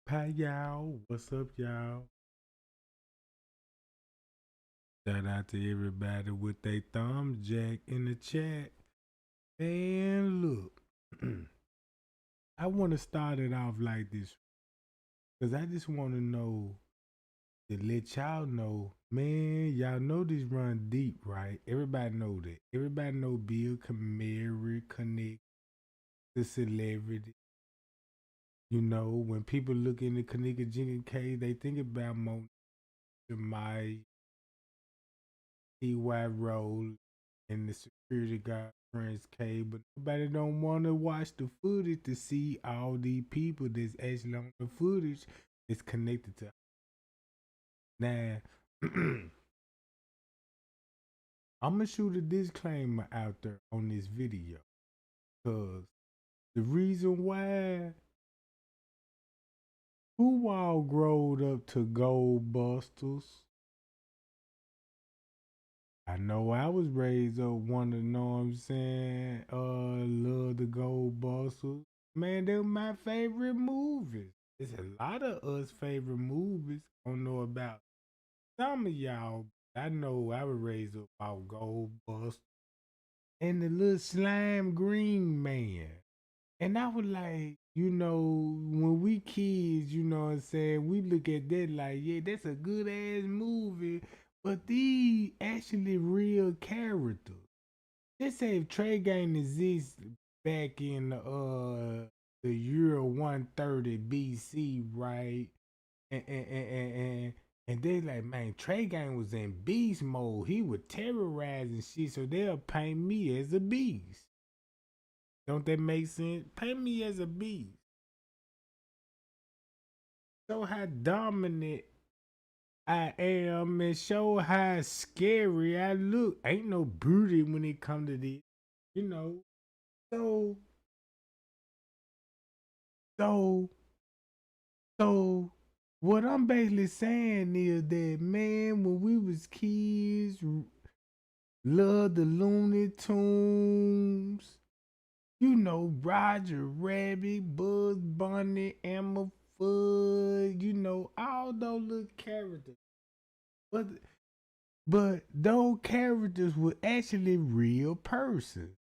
Hi y'all, what's up y'all? Shout out to everybody with their thumbs jack in the chat. And look, I want to start it off like this because I just want to know to let y'all know, man, y'all know this run deep, right? Everybody know that. Everybody know Bill Camary Connect the celebrity. You know, when people look in the Kenneka Jenkins case, they think about Mona Mai, T.Y. Rose, and the security guard friends came, but nobody don't want to watch the footage to see all the people that's actually on the footage is connected to. Now, I'm gonna shoot a disclaimer out there on this video, cause the reason why who all growed up to Gold Busters. I know I was raised up one of, know what I'm saying, love the Gold Busters. Man, they're my favorite movies. There's a lot of us favorite movies. I don't know about some of y'all. I know I was raised up about Gold Busters and the little slime green man. And I was like, when we kids, you know what I'm saying, we look at that like, yeah, that's a good ass movie. But these actually real characters. Just say if Trey Gang exists back in the year 130 BC, right? And they like, man, Trey Gang was in beast mode. He would terrorize and shit, so they'll paint me as a beast. Don't that make sense? Paint me as a beast. Show how dominant I am and show how scary I look. Ain't no beauty when it come to this, you know. So, so, so, what I'm basically saying is that, man, when we was kids, love the Looney Tunes, Roger Rabbit, Bugs Bunny, Elmer Fudd, all those little characters. But but those characters were actually real persons.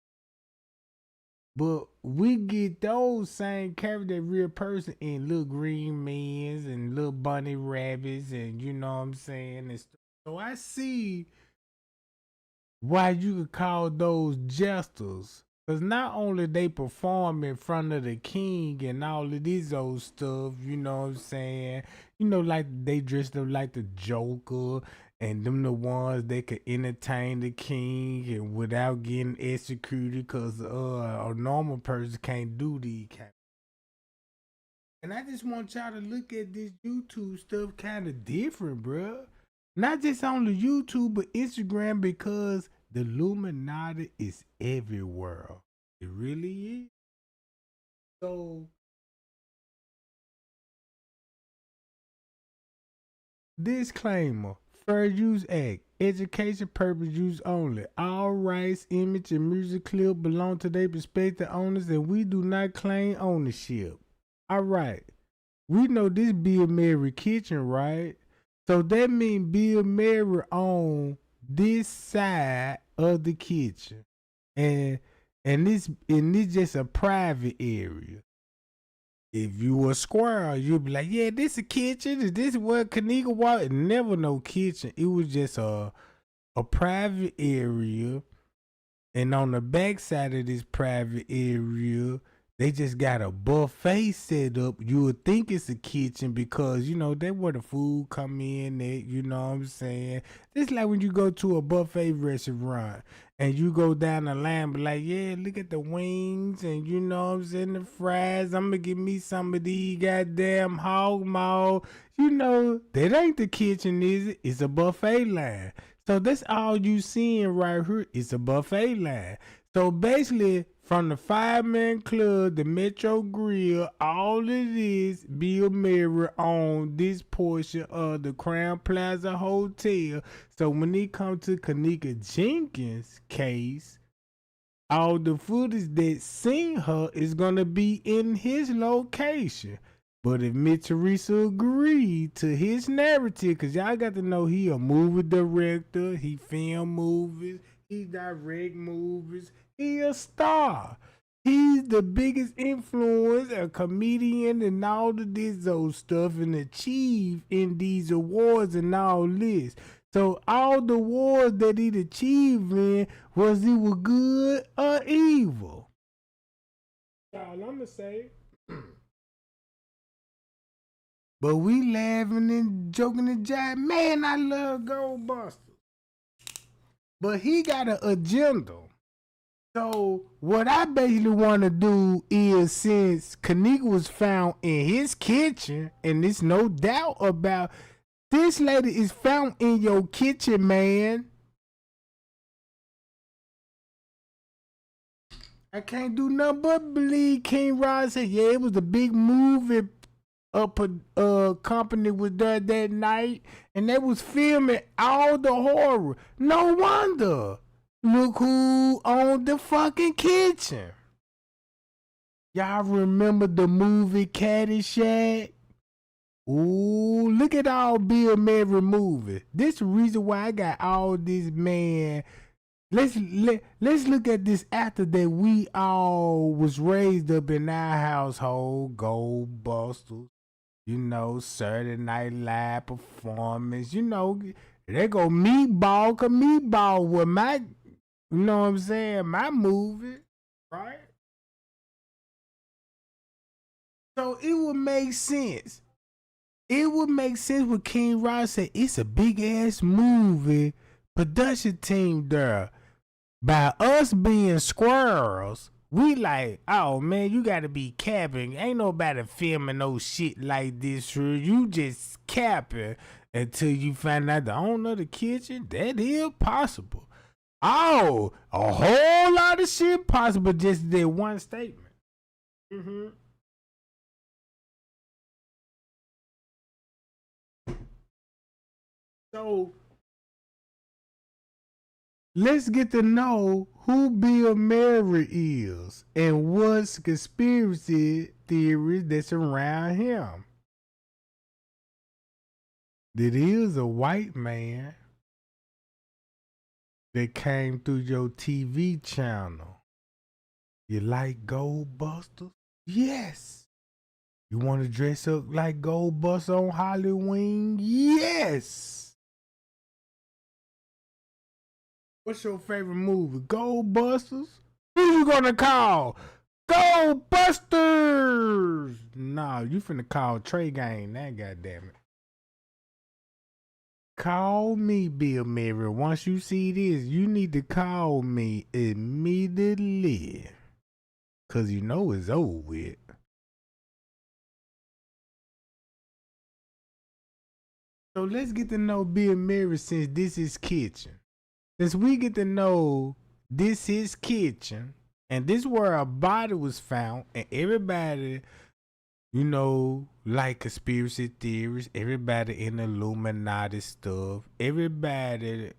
But we get those same character real person in little green men's and little bunny rabbits and you know what I'm saying and stuff. So I see why you could call those jesters. Cause not only they perform in front of the king and all of this old stuff, you know what I'm saying? Like they dressed up like the Joker and them the ones that could entertain the king and without getting executed cause a normal person can't do these kind. And I just want y'all to look at this YouTube stuff kind of different, bruh. Not just on the YouTube, but Instagram because the Illuminati is everywhere. It really is. So, disclaimer Fair Use Act. Education purpose use only. All rights, image, and music clip belong to their respective owners, and we do not claim ownership. All right. We know this Bill Mary kitchen, right? So that means Bill Mary on this side of the kitchen. And this just a private area. If you were a squirrel, you'd be like, yeah, this a kitchen. Is this what Kenneka was? Never no kitchen. It was just a private area. And on the back side of this private area, they just got a buffet set up. You would think it's a kitchen because, that's where the food come in at, you know what I'm saying? It's like when you go to a buffet restaurant and you go down the line, but like, yeah, look at the wings and you know what I'm saying, the fries. I'm gonna give me some of these goddamn hog maw. That ain't the kitchen, is it? It's a buffet line. So that's all you seeing right here. It's a buffet line. So basically, from the Fireman Club, the Metro Grill, all it is, Bill Murray on this portion of the Crown Plaza Hotel. So when it comes to Kenneka Jenkins' case, all the footage that seen her is gonna be in his location. But if Miss Teresa agreed to his narrative, cause y'all got to know he a movie director, he film movies, he direct movies, he a star. He's the biggest influence, a comedian, and all of this old stuff, and achieve in these awards and all this. So all the awards that he achieved in was he was good or evil. All I'ma say. But we laughing and joking and jiving. Man, I love Goldbusters. But he got an agenda. So what I basically want to do is, since Kenneka was found in his kitchen, and there's no doubt about this lady is found in your kitchen, man. I can't do nothing but believe King Rod said, yeah, it was a big movie company was there that night, and they was filming all the horror. No wonder. Look who owned the fucking kitchen. Y'all remember the movie Caddyshack? Ooh, look at all Bill Murray movies. This is the reason why I got all this, man. Let's look at this after that we all was raised up in our household. Goldbusters, you know, Saturday Night Live performance, you know, they go Meatball, cause Meatball was my, you know what I'm saying, my movie, right? So it would make sense. It would make sense when King Rod said it's a big ass movie production team there. By us being squirrels, we like, oh man, you gotta be capping. Ain't nobody filming no shit like this here. You just capping until you find out the owner of the kitchen. That is possible. Oh, a whole lot of shit possible just that one statement. Mm-hmm. So let's get to know who Bill Murray is and what's conspiracy theories that surround him. That is a white man that came through your TV channel. You like Goldbusters? Yes. You want to dress up like Goldbusters on Halloween? Yes. What's your favorite movie? Goldbusters? Who you gonna call? Goldbusters! Nah, you finna call Trey Gang, that goddamn it. Call me, Bill Murray. Once you see this, you need to call me immediately. Cause you know it's over with. So let's get to know Bill Murray since this is kitchen. Since we get to know this is kitchen, and this where a body was found, and everybody, you know, like conspiracy theories, everybody in the Illuminati stuff, everybody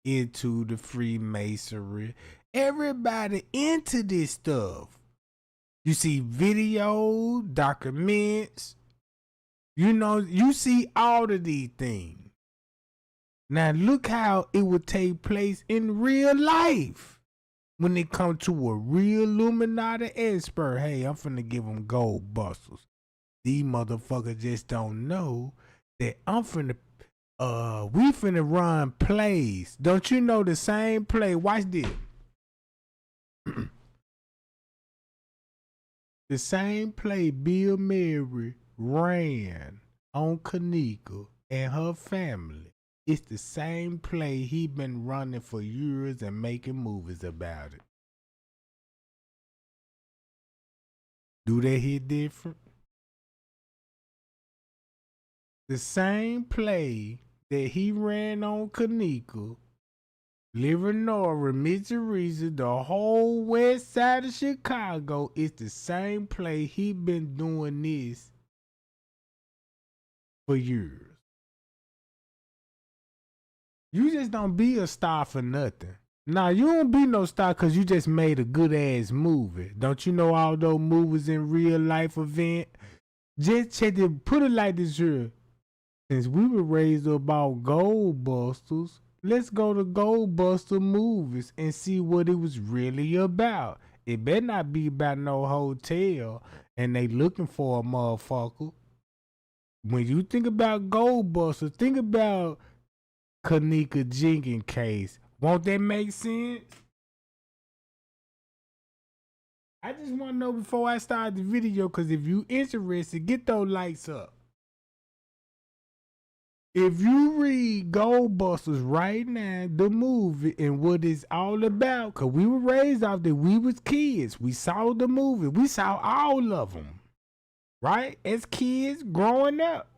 into the Freemasonry, everybody into this stuff. You see video, documents, you know, you see all of these things. Now look how it would take place in real life when it comes to a real Illuminati expert. Hey, I'm finna give them Goldbusters. These motherfuckers just don't know that I'm finna, we finna run plays. Don't you know the same play? Watch this. The same play Bill Murray ran on Kenneka and her family. It's the same play he been running for years and making movies about it. Do they hit different? The same play that he ran on Kenneka, Living Nora, Missouri, the whole west side of Chicago, is the same play he been doing this for years. You just don't be a star for nothing. Nah, you don't be no star because you just made a good ass movie. Don't you know all those movies in real life event Just check it, put it like this here. Since we were raised about Gold Busters, let's go to Gold Buster movies and see what it was really about. It better not be about no hotel and they looking for a motherfucker. When you think about Gold Busters, think about Kenneka Jenkins case. Won't that make sense? I just want to know before I start the video, because if you interested, get those likes up. If you read Gold Busters right now, the movie and what it's all about, because we were raised off that we was kids. We saw the movie. We saw all of them, right? As kids growing up.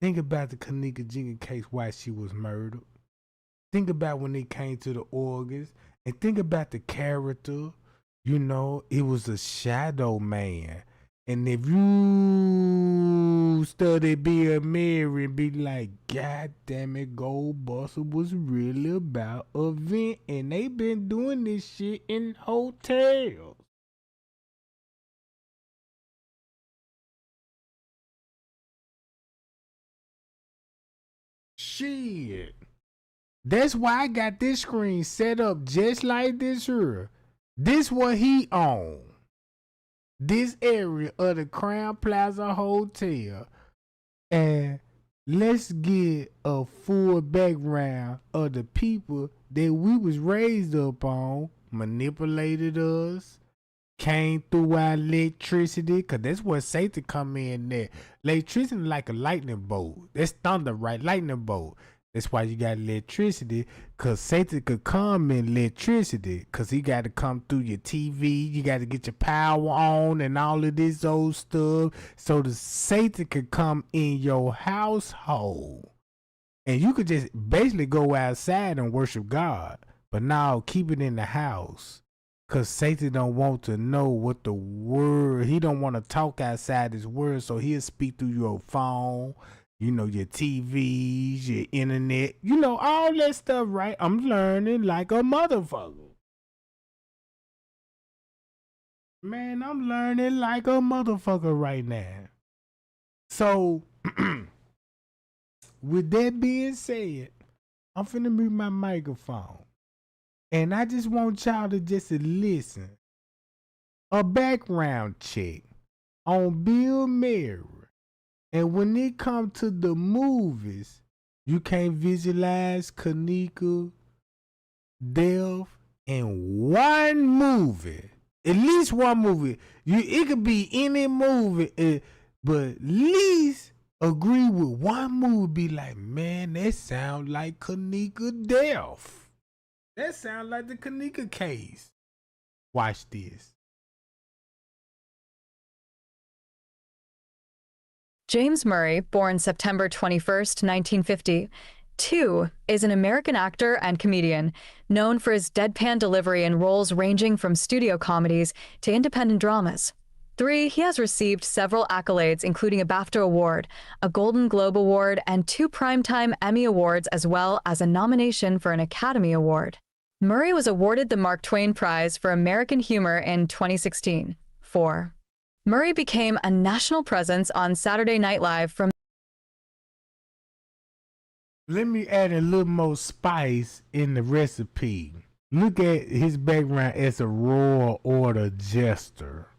Think about the Kenneka Jenkins case, why she was murdered. Think about when it came to the organs. And think about the character. You know, it was a shadow man. And if you study Bill Mary and be like, God damn it, Gold Buster was really about a event. And they been doing this shit in hotels. Shit. That's why I got this screen set up just like this here. This what he owned. This area of the Crown Plaza Hotel. And let's get a full background of the people that we was raised up on, manipulated us, came through our electricity, because that's where Satan come in there. Electricity like a lightning bolt. That's thunder, right? Lightning bolt. That's why you got electricity, because Satan could come in electricity, because he got to come through your TV. You got to get your power on and all of this old stuff, so the Satan could come in your household. And you could just basically go outside and worship God, but now keep it in the house. Because Satan don't want to know what the word, he don't want to talk outside his word, so he'll speak through your phone, you know, your TVs, your internet, you know, all that stuff, right? I'm learning like a motherfucker. Man, I'm learning like a motherfucker right now. So, with that being said, I'm finna mute my microphone. And I just want y'all to just listen. A background check on Bill Mary. And when it comes to the movies, you can't visualize Kenneka death in one movie. At least one movie. It could be any movie, but at least agree with one movie. Be like, man, that sound like Kenneka death. That sound like the Kenneka case. Watch this. James Murray, born September 21st, 1950, 2, is an American actor and comedian, known for his deadpan delivery in roles ranging from studio comedies to independent dramas. 3, he has received several accolades, including a BAFTA Award, a Golden Globe Award, and 2 Primetime Emmy Awards, as well as a nomination for an Academy Award. Murray was awarded the Mark Twain Prize for American Humor in 2016. 4. Murray became a national presence on Saturday Night Live from... Let me add a little more spice in the recipe. Look at his background as a Royal Order jester,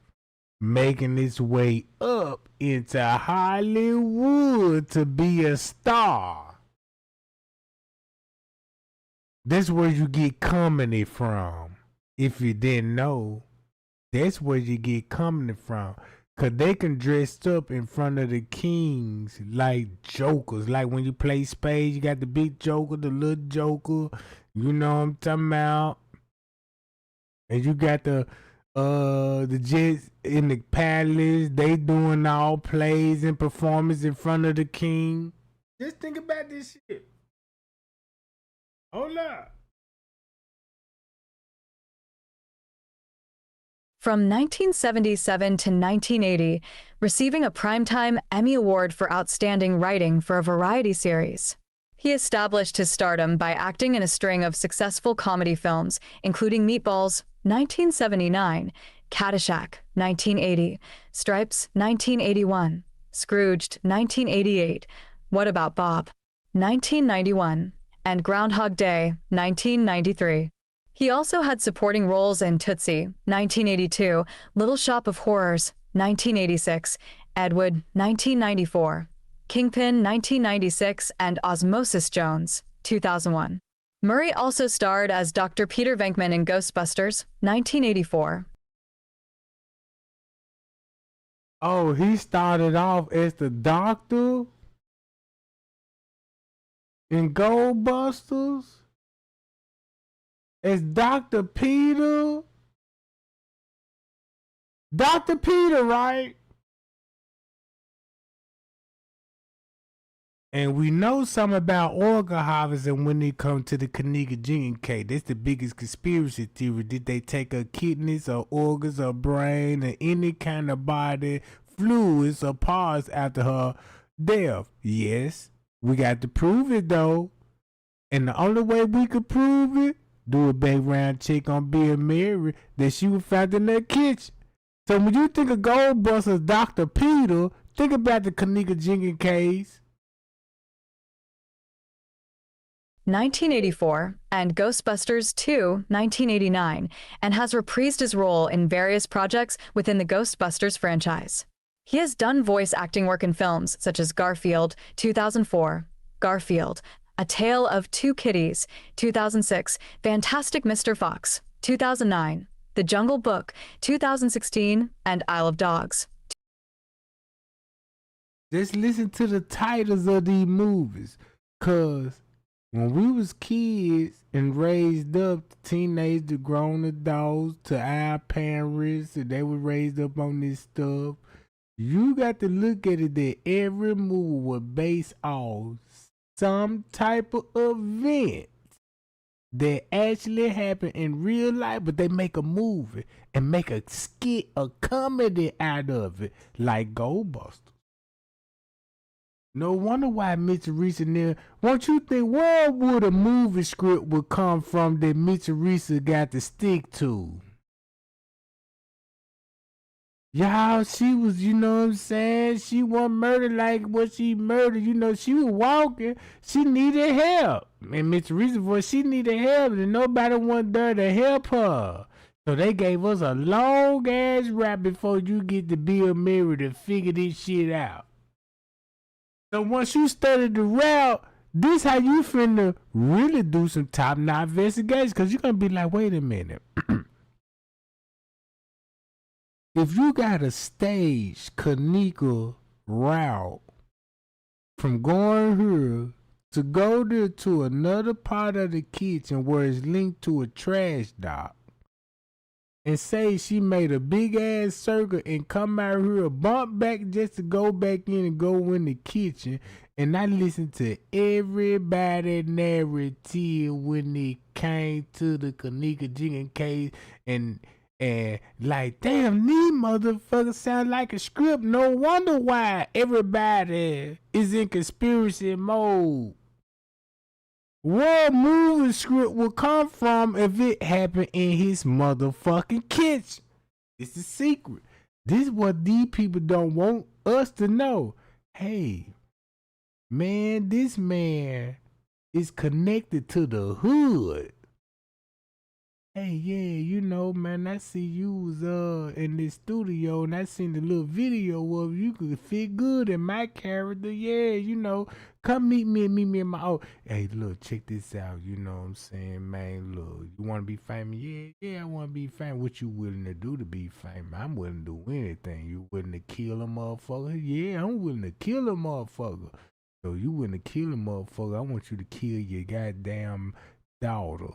making his way up into Hollywood to be a star. That's where you get comedy from. If you didn't know, that's where you get comedy from. Because they can dress up in front of the kings like jokers. Like when you play spades, you got the big joker, the little joker. You know what I'm talking about? And you got the Jets in the palace. They doing all plays and performances in front of the king. Just think about this shit. Hold up. From 1977 to 1980, receiving a Primetime Emmy Award for Outstanding Writing for a variety series. He established his stardom by acting in a string of successful comedy films, including Meatballs, 1979, Caddyshack, 1980. Stripes, 1981. Scrooged, 1988. What About Bob, 1991. And Groundhog Day, 1993. He also had supporting roles in Tootsie, 1982, Little Shop of Horrors, 1986, Ed Wood, 1994, Kingpin, 1996, and Osmosis Jones, 2001. Murray also starred as Dr. Peter Venkman in Ghostbusters, 1984. Oh, he started off as the doctor in Ghostbusters? As Dr. Peter? Dr. Peter, right? And we know something about organ harvesting when it comes to the Kenneka Jenkins case. That's the biggest conspiracy theory. Did they take her kidneys or organs or brain or any kind of body fluids or parts after her death? Yes, we got to prove it though. And the only way we could prove it, do a background check on Bill Mary that she was found in that kitchen. So when you think of Ghostbusters Dr. Peter, think about the Kenneka Jenkins case. 1984, and Ghostbusters 2, 1989, and has reprised his role in various projects within the Ghostbusters franchise. He has done voice acting work in films such as Garfield, 2004, Garfield, A Tale of Two Kitties, 2006, Fantastic Mr. Fox, 2009, The Jungle Book, 2016, and Isle of Dogs. Just listen to the titles of these movies, cause when we was kids and raised up to teenage to grown adults to our parents and they were raised up on this stuff, you got to look at it that every movie was based off some type of event that actually happened in real life, but they make a movie and make a skit, a comedy out of it, like Ghostbusters. No wonder why Mitch Reese and them. Won't you think where would a movie script would come from that Mitch Reese got to stick to? Y'all, she was, you know what I'm saying? She wasn't murdered like what she murdered. You know, she was walking. She needed help. And Mitch Reese voice, she needed help, and nobody wasn't there to help her. So they gave us a long ass rap before you get to Bill Murray to figure this shit out. So once you study the route, this how you finna really do some top-notch investigation. Cause you're gonna be like, wait a minute. If you got a stage Kenneka route from going here to go there to another part of the kitchen where it's linked to a trash dock, and say she made a big ass circle and come out here, bump back just to go back in and go in the kitchen, and I listen to everybody narrative when it came to the Kenneka Jenkins case, and like, damn, these motherfuckers sound like a script. No wonder why everybody is in conspiracy mode. What movie script will come from if it happened in his motherfucking kitchen? It's a secret. This is what these people don't want us to know. Hey, man, this man is connected to the hood. Hey, yeah, you know, man, I see you was in this studio and I seen the little video of you could fit good in my character. Yeah, you know, come meet me in my hey, look, check this out. You know what I'm saying, man? Look, you want to be famous? Yeah, I want to be famous. What you willing to do to be famous? I'm willing to do anything. You willing to kill a motherfucker? Yeah, I'm willing to kill a motherfucker. So you willing to kill a motherfucker? I want you to kill your goddamn daughter.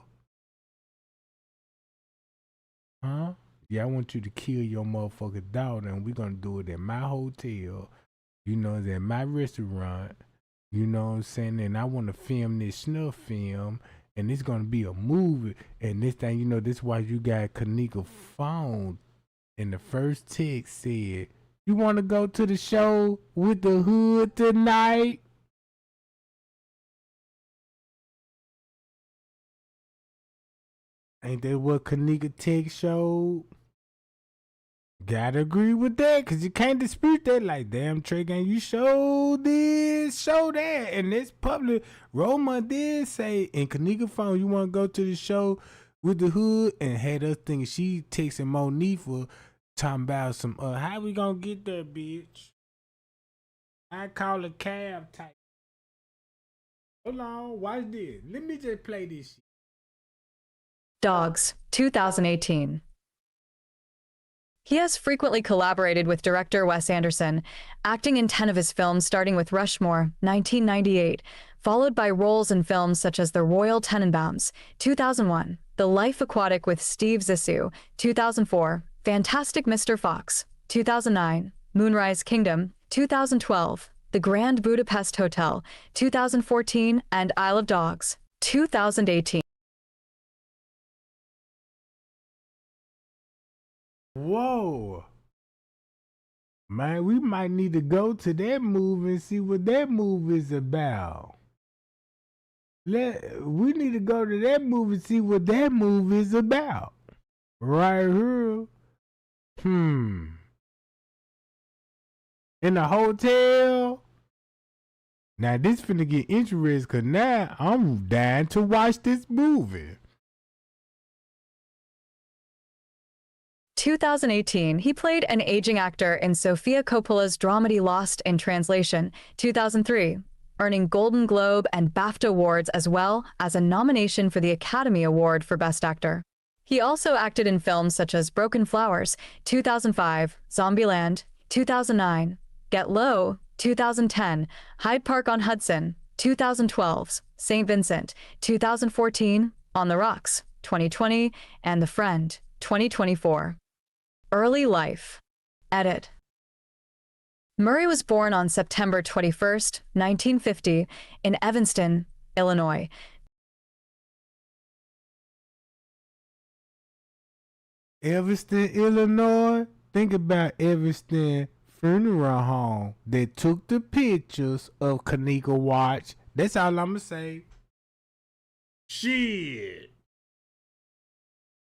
Huh? Yeah, I want you to kill your motherfucking daughter, and we're gonna do it at my hotel, you know, at my restaurant, you know what I'm saying? And I wanna film this snuff film, and it's gonna be a movie, and this thing, you know, this why you got Kenneka phone, and the first text said, you wanna go to the show with the hood tonight? Ain't that what Kenneka text showed? Gotta agree with that, cause you can't dispute that. Like, damn, Trey Gang, you show this, show that, and it's public. Roma did say in Kenneka phone, you want to go to the show with the hood, and had us thinking she texting Monifa talking about some. How we gonna get there, bitch? I call a cab type. Hold on, watch this. Let me just play this shit. Dogs, 2018. He has frequently collaborated with director Wes Anderson, acting in 10 of his films starting with Rushmore, 1998, followed by roles in films such as The Royal Tenenbaums, 2001, The Life Aquatic with Steve Zissou, 2004, Fantastic Mr. Fox, 2009, Moonrise Kingdom, 2012, The Grand Budapest Hotel, 2014, and Isle of Dogs, 2018. Whoa. Man, we might need to go to that movie and see what that movie is about. We need to go to that movie and see what that movie is about. Right here. In a hotel. Now this finna get interesting, cause now I'm dying to watch this movie. 2018, he played an aging actor in Sofia Coppola's dramedy Lost in Translation, 2003, earning Golden Globe and BAFTA awards as well as a nomination for the Academy Award for Best Actor. He also acted in films such as Broken Flowers, 2005, Zombieland, 2009, Get Low, 2010, Hyde Park on Hudson, 2012, St. Vincent, 2014, On the Rocks, 2020, and The Friend, 2024. Early life. Edit. Murray was born on September 21st, 1950, in Evanston, Illinois. Evanston, Illinois? Think about Evanston Funeral Home. They took the pictures of Kenneka Watch. That's all I'ma say. Shit.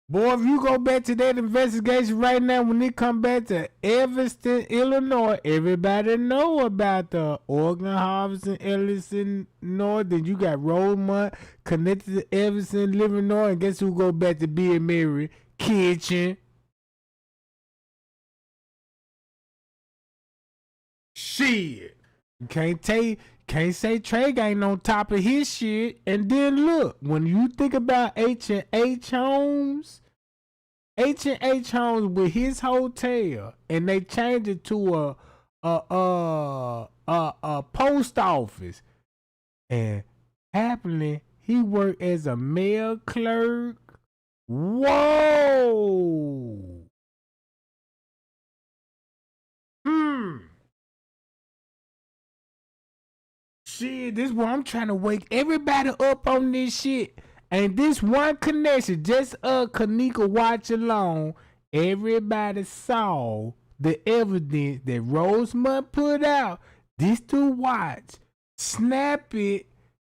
Boy, if you go back to that investigation right now, when it come back to Evanston, Illinois, everybody know about the organ harvest in Evanston, Illinois. Then you got Rosemont connected to Evanston, Illinois. And guess who go back to being married? Kitchen. Shit. You can't say Trey ain't on top of his shit. And then look, when you think about H&H Homes with his hotel, and they changed it to a post office, and happily he worked as a mail clerk. Whoa. Shit, this is why I'm trying to wake everybody up on this shit. And this one connection, just Kenneka Watch alone, everybody saw the evidence that Rosemont put out. This to watch, snap it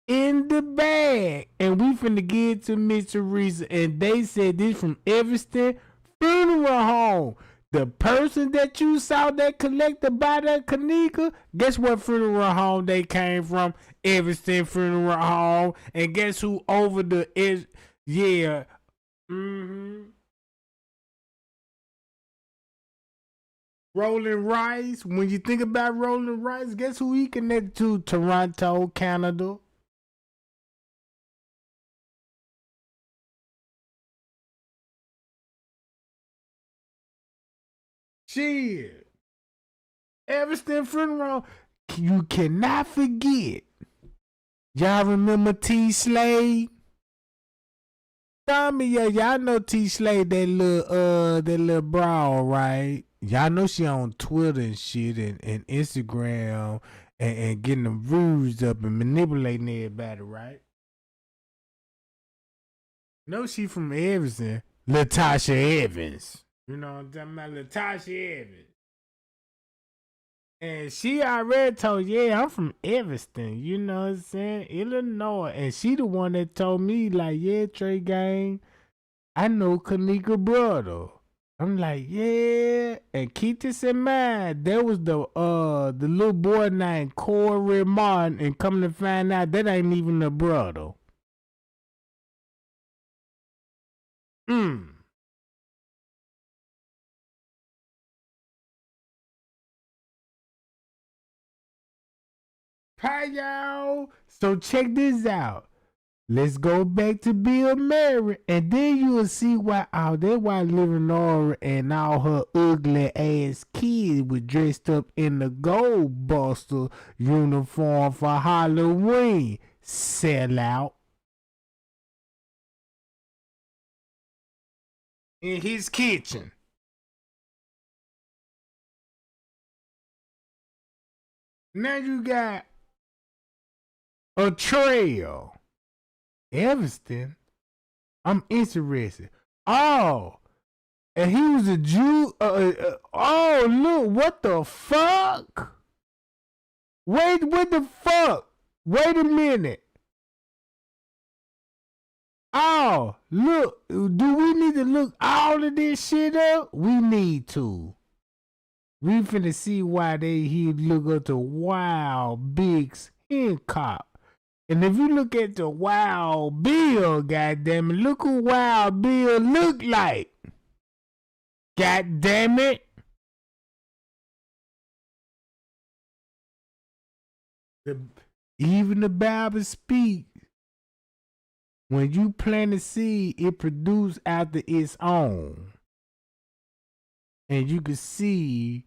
in the bag, and we finna get to Miss Teresa. And they said this from Evanston Funeral Home. The person that you saw that collected by that Kenneka, guess what funeral home they came from? Evanston Funeral Home. And guess who over the is? Yeah. Rolling Rice. When you think about Rolling Rice, guess who he connected to? Toronto, Canada. Shit. Evanston Funeral. You cannot forget. Y'all remember T Slade? Tell me, yeah, y'all know T Slade, that little broad, right? Y'all know she on Twitter and shit and Instagram and getting them views up and manipulating everybody, right? No, she from Evanston. Latasha Evans. You know what I'm talking about? Latasha Evans. And she already told, yeah, I'm from Evanston, you know what I'm saying? Illinois. And she the one that told me, like, yeah, Trey Gang, I know Kenneka brother. I'm like, yeah, and keep this in mind. There was the little boy named Corey Martin, and come to find out that ain't even the brother. Mm. Hi y'all. So check this out. Let's go back to Bill Murray, and then you will see why that's why Lenora and all her ugly ass kids were dressed up in the Gold Buster uniform for Halloween. Sell out. In his kitchen. Now you got a trail. Evanston. I'm interested. Oh, and he was a Jew. Oh, look, what the fuck? Wait, what the fuck? Wait a minute. Oh, look, do we need to look all of this shit up? We need to. We finna see why he look up to Wild Biggs Hancock. And if you look at the Wild Bill, goddamn it, look who Wild Bill look like. God damn it. Even the Bible speaks. When you plant a seed, it produces after its own. And you can see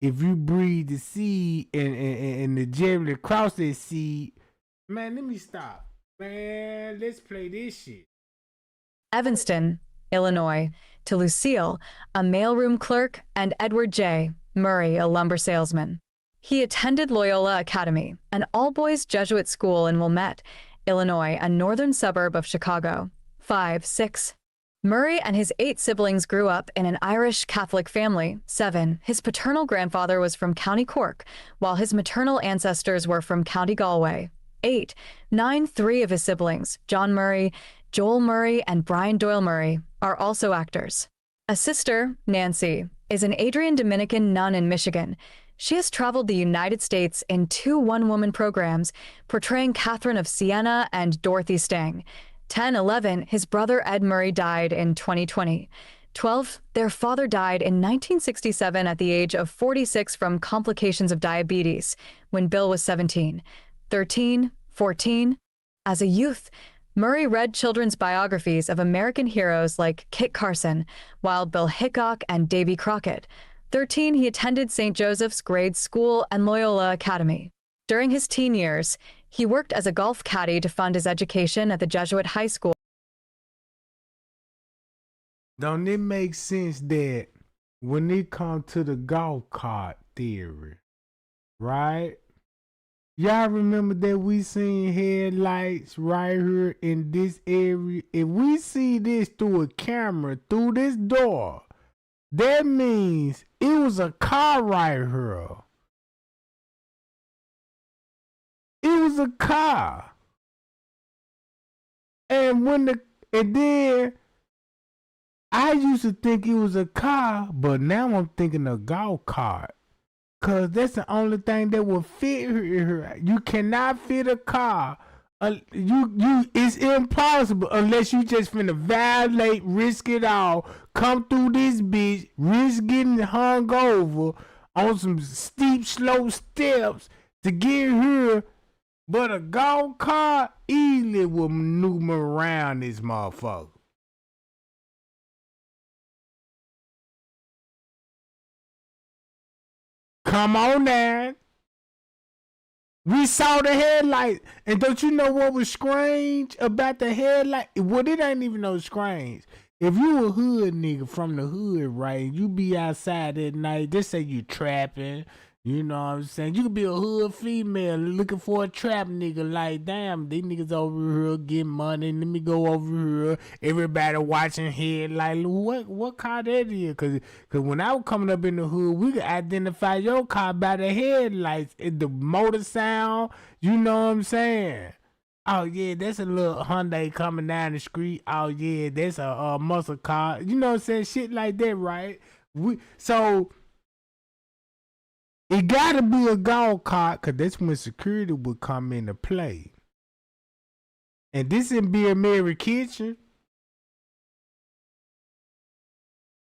if you breed the seed and the jelly across that seed. Man, let me stop. Man, let's play this shit. Evanston, Illinois, to Lucille, a mailroom clerk, and Edward J. Murray, a lumber salesman. He attended Loyola Academy, an all-boys Jesuit school in Wilmette, Illinois, a northern suburb of Chicago. 6. Murray and his 8 siblings grew up in an Irish Catholic family. 7. His paternal grandfather was from County Cork, while his maternal ancestors were from County Galway. 8. 3 of his siblings, John Murray, Joel Murray, and Brian Doyle Murray, are also actors. A sister, Nancy, is an Adrian Dominican nun in Michigan. She has traveled the United States in 2 one-woman programs, portraying Catherine of Siena and Dorothy Stang. 11, his brother Ed Murray died in 2020. 12, their father died in 1967 at the age of 46 from complications of diabetes, when Bill was 17. 13, 14, as a youth, Murray read children's biographies of American heroes like Kit Carson, Wild Bill Hickok, and Davy Crockett. 13, he attended St. Joseph's Grade School and Loyola Academy. During his teen years, he worked as a golf caddy to fund his education at the Jesuit high school. Don't it make sense that when it comes to the golf cart theory, right? Y'all remember that we seen headlights right here in this area? If we see this through a camera, through this door, that means it was a car right here. It was a car. And then I used to think it was a car, but now I'm thinking a golf cart. Cause that's the only thing that will fit here. You cannot fit a car. It's impossible unless you just finna violate, risk it all, come through this bitch, risk getting hung over on some steep, slow steps to get here. But a golf cart easily will maneuver around this motherfucker. Come on now. We saw the headlights. And don't you know what was strange about the headlight? Well, it ain't even no strange. If you a hood nigga from the hood, right, you be outside at night, just say you trapping, you know what I'm saying? You could be a hood female looking for a trap nigga, like, damn, these niggas over here getting money, let me go over here, everybody watching head, like, what car that is? Cause when I was coming up in the hood, we could identify your car by the headlights, the motor sound, you know what I'm saying? Oh yeah, that's a little Hyundai coming down the street. Oh yeah, that's a muscle car. You know what I'm saying? Shit like that, right? So it gotta be a golf cart, cause that's when security would come into play. And this in Be a Mary Kitchen.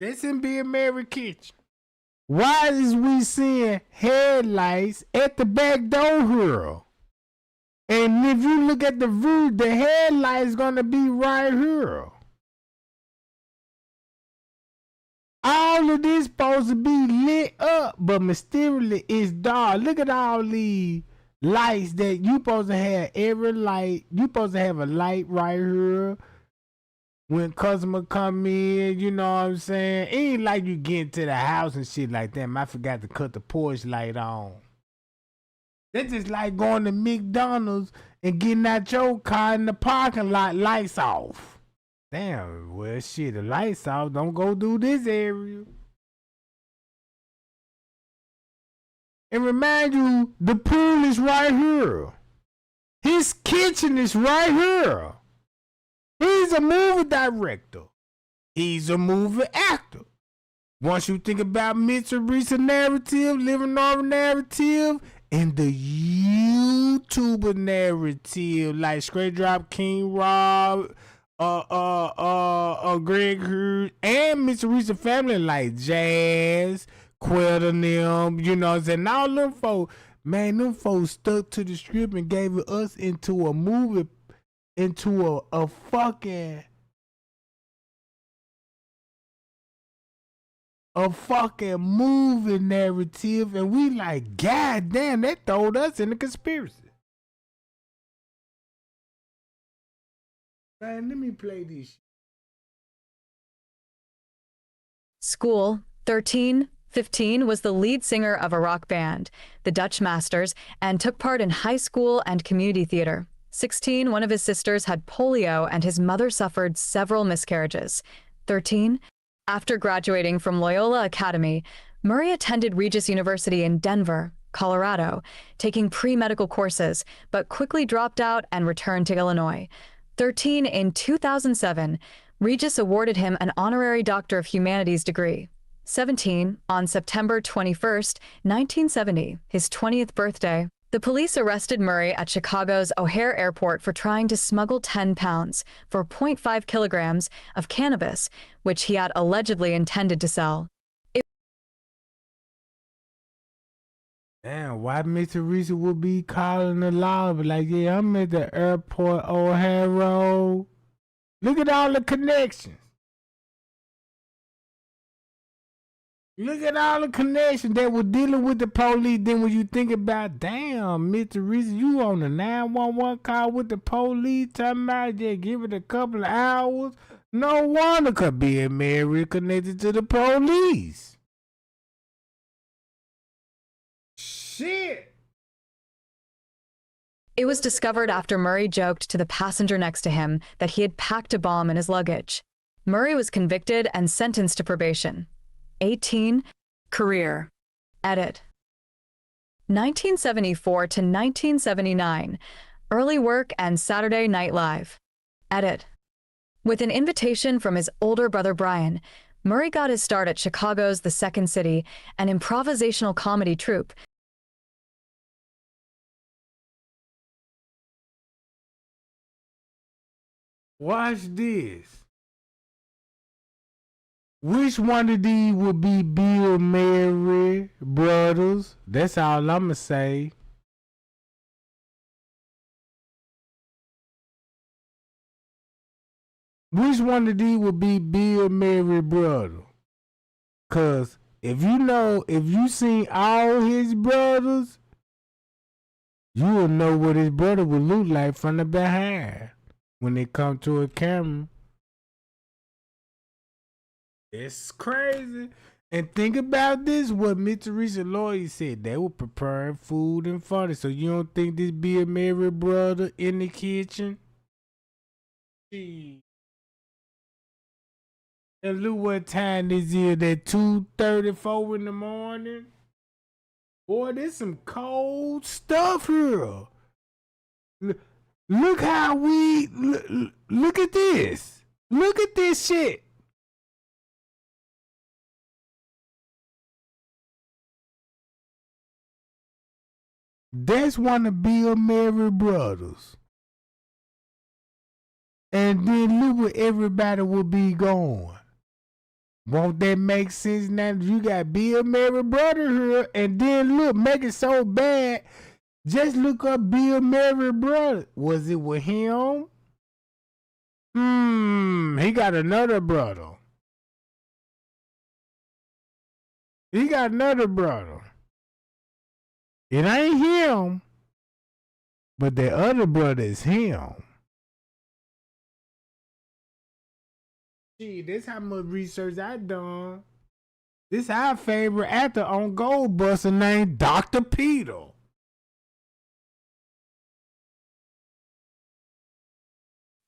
This in Be a Mary Kitchen. Why is we seeing headlights at the back door here? And if you look at the view, the headlight's gonna be right here. All of this supposed to be lit up, but mysteriously it's dark. Look at all these lights that you supposed to have. Every light, you supposed to have a light right here. When customer come in, you know what I'm saying? It ain't like you get into the house and shit like that. I forgot to cut the porch light on. That's just like going to McDonald's and getting out your car in the parking lot, lights off. Damn, well shit, the lights off, don't go do this area. And remind you, the pool is right here. His kitchen is right here. He's a movie director. He's a movie actor. Once you think about Mitsubishi narrative, Living Normal narrative, and the YouTuber narrative, like Straight Drop King Rob, Greg Hughes, and Mitsubishi family like Jazz, Quell and them, you know what I'm saying? All them folks, man, them folks stuck to the strip and gave us into a movie, into a fucking movie narrative, and we like, god damn, that throwed us in the conspiracy. Man, let me play this. School, 13, 15, was the lead singer of a rock band, the Dutch Masters, and took part in high school and community theater. 16, one of his sisters had polio and his mother suffered several miscarriages. 13, after graduating from Loyola Academy, Murray attended Regis University in Denver, Colorado, taking pre-medical courses, but quickly dropped out and returned to Illinois. 13, in 2007, Regis awarded him an honorary Doctor of Humanities degree. 17, on September 21st, 1970, his 20th birthday, the police arrested Murray at Chicago's O'Hare Airport for trying to smuggle 10 pounds, for 0.5 kilograms, of cannabis, which he had allegedly intended to sell. Damn, why Mr. Reese would be calling the law, but like, yeah, I'm at the airport, O'Hare Road. Look at all the connections. Look at all the connections that were dealing with the police. Then when you think about, damn, Mr. Reese, you on the 911 call with the police, talking about just give it a couple of hours. No wonder could be a Mary connected to the police. Shit. It was discovered after Murray joked to the passenger next to him that he had packed a bomb in his luggage. Murray was convicted and sentenced to probation. 18, career. Edit. 1974 to 1979, early work and Saturday Night Live. Edit. With an invitation from his older brother Brian, Murray got his start at Chicago's The Second City, an improvisational comedy troupe. Watch this. Which one of these would be Bill Murray brothers? That's all I'ma say. Which one of these would be Bill Murray brother? Cause if you seen all his brothers, you will know what his brother would look like from the behind when they come to a camera. It's crazy. And think about this, what Mitsubishi lawyer said. They were preparing food and fodder. So you don't think this be a Mary brother in the kitchen? And look what time this is, at 2:34 in the morning. Boy, there's some cold stuff here. Look how we look at this. Look at this shit. That's one of Bill Murray brothers. And then look where everybody will be going. Won't that make sense now? You got Bill Murray brother here, and then look, make it so bad. Just look up Bill Murray brother. Was it with him? He got another brother. He got another brother. It ain't him, but the other brother is him. Gee, this how much research I done. This our favorite actor on Goldbuster named Dr. Peter.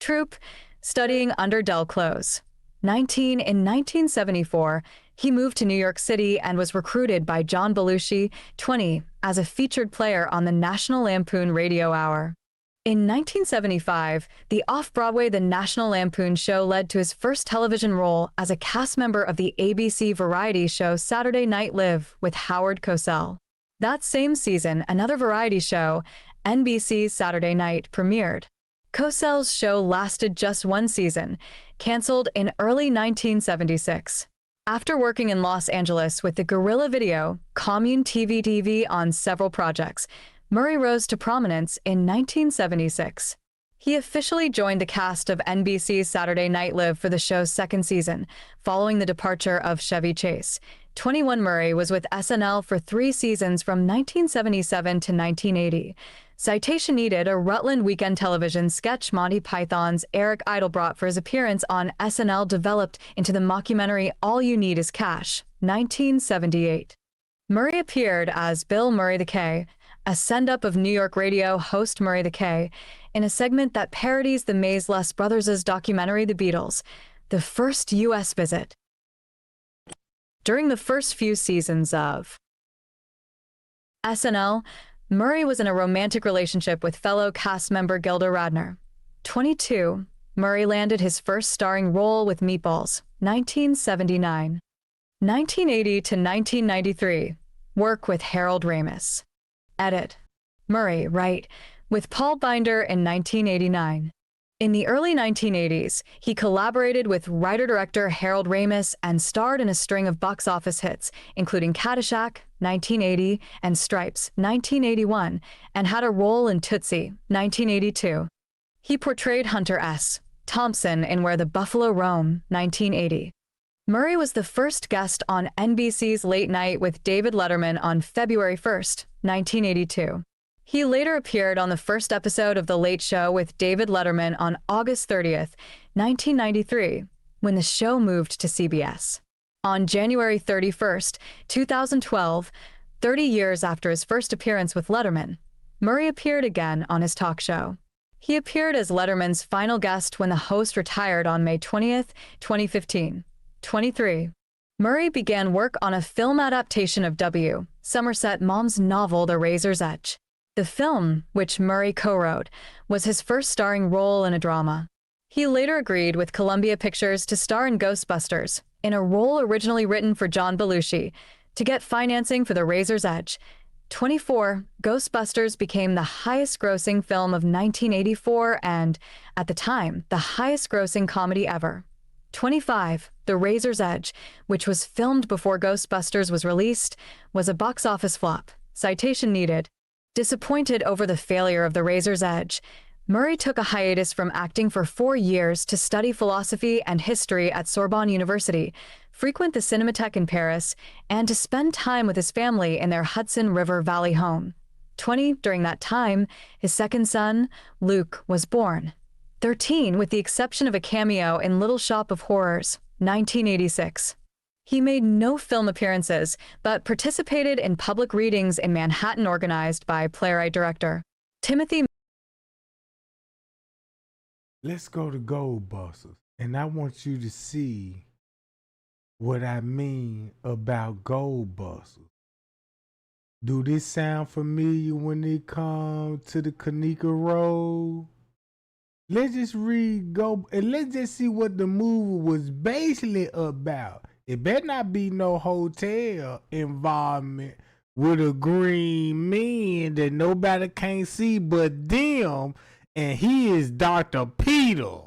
Troop, studying under Del Close. In 1974, he moved to New York City and was recruited by John Belushi, 20, as a featured player on the National Lampoon Radio Hour. In 1975, the off-Broadway The National Lampoon Show led to his first television role as a cast member of the ABC variety show Saturday Night Live with Howard Cosell. That same season, another variety show, NBC's Saturday Night, premiered. Cosell's show lasted just one season, canceled in early 1976. After working in Los Angeles with the Guerrilla Video, Commune TV on several projects, Murray rose to prominence in 1976. He officially joined the cast of NBC's Saturday Night Live for the show's second season, following the departure of Chevy Chase. 21 Murray was with SNL for 3 seasons from 1977 to 1980. Citation needed: a Rutland Weekend Television sketch Monty Python's Eric Idle brought for his appearance on SNL developed into the mockumentary All You Need Is Cash, 1978. Murray appeared as Bill Murray the K, a send-up of New York radio host Murray the K, in a segment that parodies the Maysles Brothers' documentary The Beatles, The First U.S. Visit. During the first few seasons of SNL, Murray was in a romantic relationship with fellow cast member Gilda Radner. 22, Murray landed his first starring role with Meatballs, 1979. 1980 to 1993, work with Harold Ramis. Edit. Murray, right, with Paul Binder in 1989. In the early 1980s, he collaborated with writer-director Harold Ramis and starred in a string of box office hits, including Caddyshack, 1980, and Stripes, 1981, and had a role in Tootsie, 1982. He portrayed Hunter S. Thompson in Where the Buffalo Roam, 1980. Murray was the first guest on NBC's Late Night with David Letterman on February 1st, 1982. He later appeared on the first episode of The Late Show with David Letterman on August 30th, 1993, when the show moved to CBS. On January 31st, 2012, 30 years after his first appearance with Letterman, Murray appeared again on his talk show. He appeared as Letterman's final guest when the host retired on May 20th, 2015. 23. Murray began work on a film adaptation of W. Somerset Maugham's novel The Razor's Edge. The film, which Murray co-wrote, was his first starring role in a drama. He later agreed with Columbia Pictures to star in Ghostbusters, in a role originally written for John Belushi, to get financing for The Razor's Edge. 24. Ghostbusters became the highest-grossing film of 1984 and, at the time, the highest-grossing comedy ever. 25. The Razor's Edge, which was filmed before Ghostbusters was released, was a box office flop. Citation needed. Disappointed over the failure of The Razor's Edge, Murray took a hiatus from acting for 4 years to study philosophy and history at Sorbonne University, frequent the Cinematheque in Paris, and to spend time with his family in their Hudson River Valley home. 20. During that time, his second son, Luke, was born. 13. With the exception of a cameo in Little Shop of Horrors, 1986. He made no film appearances, but participated in public readings in Manhattan organized by playwright-director Timothy. Let's go to Goldbusters, and I want you to see what I mean about Goldbusters. Do this sound familiar when it comes to the Kenneka Road? Let's just go and let's just see what the movie was basically about. It better not be no hotel environment with a green man that nobody can't see but them, and he is Dr. Peter.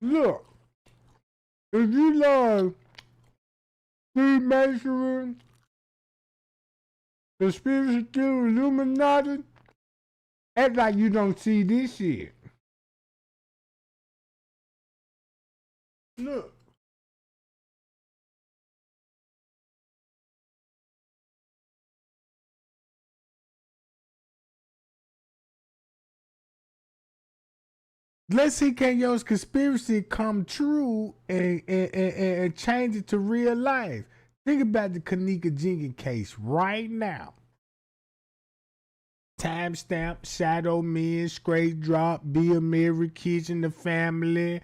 Look, if you love Freemasonry, conspiracy theory, Illuminati, act like you don't see this shit. Look. Let's see can your conspiracy come true and change it to real life. Think about the Kenneka Jenkins case right now. Timestamp, Shadow Men, Straight Drop, Bill Mary, Kitchen, the Family,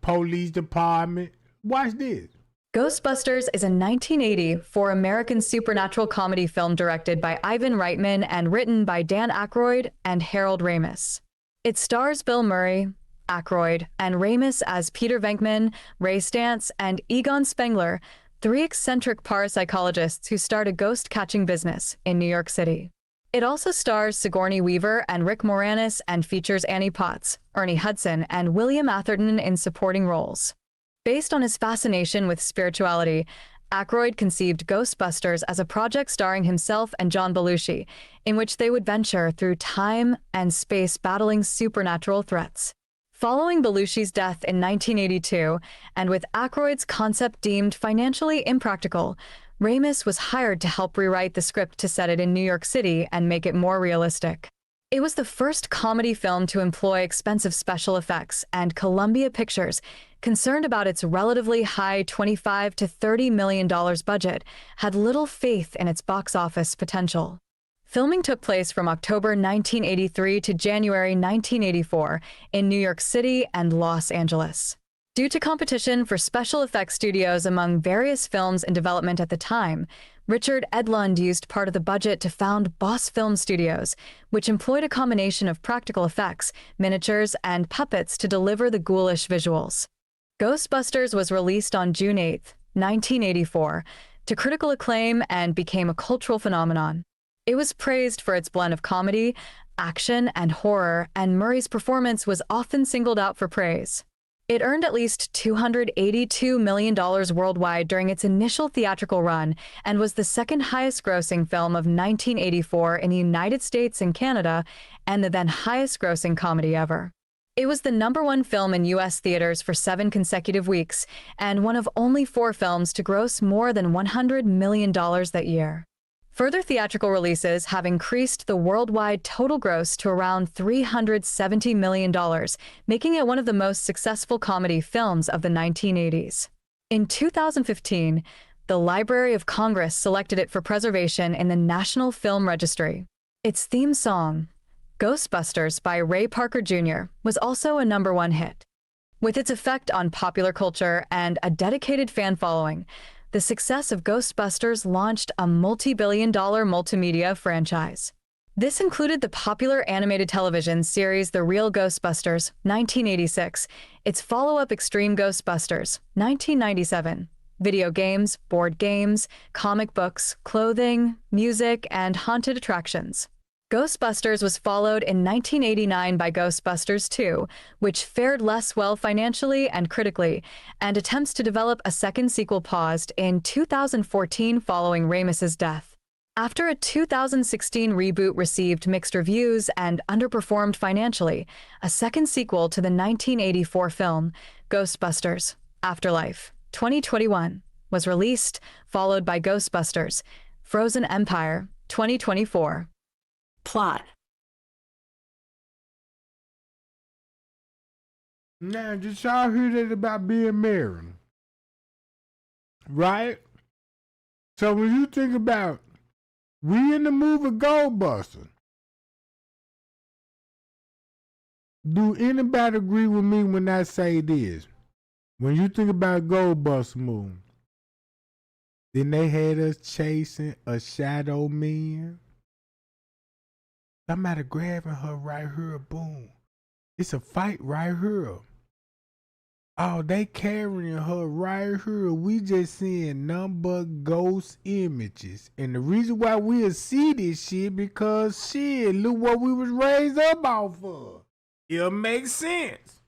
police department. Watch this. Ghostbusters is a 1984 American supernatural comedy film directed by Ivan Reitman and written by Dan Aykroyd and Harold Ramis. It stars Bill Murray, Aykroyd, and Ramis as Peter Venkman, Ray Stantz, and Egon Spengler, three eccentric parapsychologists who start a ghost-catching business in New York City. It also stars Sigourney Weaver and Rick Moranis and features Annie Potts, Ernie Hudson, and William Atherton in supporting roles. Based on his fascination with spirituality, Aykroyd conceived Ghostbusters as a project starring himself and John Belushi, in which they would venture through time and space battling supernatural threats. Following Belushi's death in 1982, and with Aykroyd's concept deemed financially impractical, Ramis was hired to help rewrite the script to set it in New York City and make it more realistic. It was the first comedy film to employ expensive special effects, and Columbia Pictures, concerned about its relatively high $25 to $30 million budget, had little faith in its box office potential. Filming took place from October 1983 to January 1984 in New York City and Los Angeles. Due to competition for special effects studios among various films in development at the time, Richard Edlund used part of the budget to found Boss Film Studios, which employed a combination of practical effects, miniatures, and puppets to deliver the ghoulish visuals. Ghostbusters was released on June 8, 1984, to critical acclaim and became a cultural phenomenon. It was praised for its blend of comedy, action, and horror, and Murray's performance was often singled out for praise. It earned at least $282 million worldwide during its initial theatrical run and was the second highest-grossing film of 1984 in the United States and Canada, and the then highest-grossing comedy ever. It was the #1 film in U.S. theaters for 7 consecutive weeks, and one of only 4 films to gross more than $100 million that year. Further theatrical releases have increased the worldwide total gross to around $370 million, making it one of the most successful comedy films of the 1980s. In 2015, the Library of Congress selected it for preservation in the National Film Registry. Its theme song, Ghostbusters by Ray Parker Jr., was also a #1 hit. With its effect on popular culture and a dedicated fan following, the success of Ghostbusters launched a multi-billion-dollar multimedia franchise. This included the popular animated television series The Real Ghostbusters, 1986, its follow-up Extreme Ghostbusters, 1997, video games, board games, comic books, clothing, music, and haunted attractions. Ghostbusters was followed in 1989 by Ghostbusters 2, which fared less well financially and critically, and attempts to develop a second sequel paused in 2014 following Ramis's death. After a 2016 reboot received mixed reviews and underperformed financially, a second sequel to the 1984 film, Ghostbusters: Afterlife, 2021, was released, followed by Ghostbusters: Frozen Empire, 2024. Plot. Now, did y'all hear that about being married? Right? So when you think about, we in the movie Ghostbusters, do anybody agree with me when I say this? When you think about Gold Bus movie, then they had us chasing a shadow man. Somebody grabbing her right here, boom. It's a fight right here. Oh, they carrying her right here. We just seeing nothing but ghost images. And the reason why we'll see this shit because shit, look what we was raised up off of. It makes sense.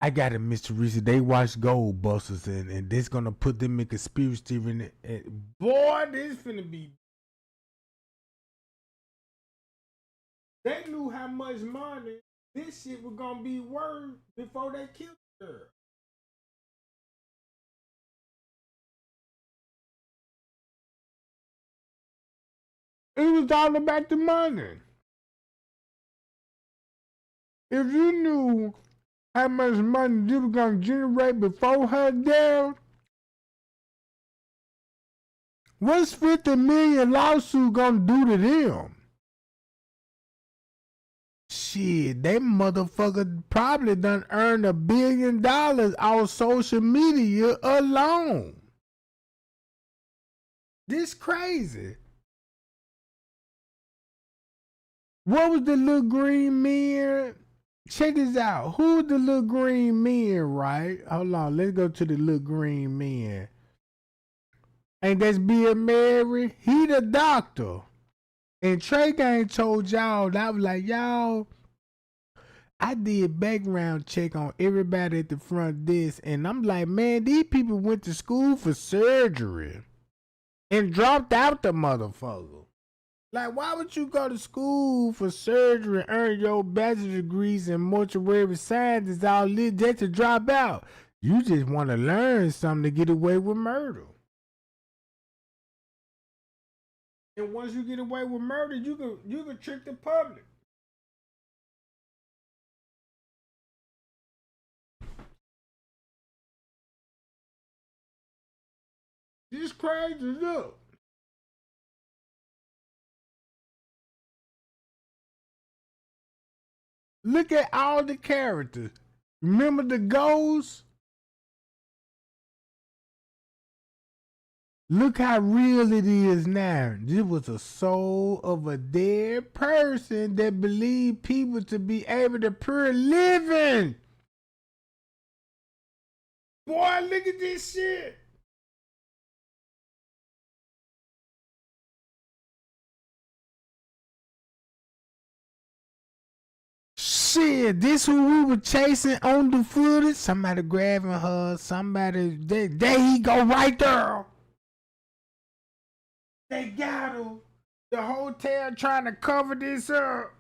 I got it, Mr. Reese. They watch Gold Busters and this gonna put them in conspiracy theory in it. Boy, this finna be. They knew how much money this shit was gonna be worth before they killed her. It was all about the money. If you knew how much money you was gonna generate before her death, what's 50 million lawsuit gonna do to them? Shit, they motherfucker probably done earned $1 billion off social media alone. This crazy. What was the little green men? Check this out. Who's the little green men, right? Hold on, let's go to the little green men. Ain't that's Bill Murray? He the doctor. And Trey Gang told y'all, I was like, y'all, I did background check on everybody at the front desk, and I'm like, man, these people went to school for surgery and dropped out the motherfucker. Like, why would you go to school for surgery and earn your bachelor's degrees in mortuary science all this just to drop out? You just want to learn something to get away with murder. And once you get away with murder, you can trick the public. This crazy, look. Look at all the characters. Remember the ghosts? Look how real it is now. This was a soul of a dead person that believed people to be able to pure living. Boy, look at this shit. Shit, this who we were chasing on the footage. Somebody grabbing her. Somebody, there he go right there. They got him. The hotel trying to cover this up.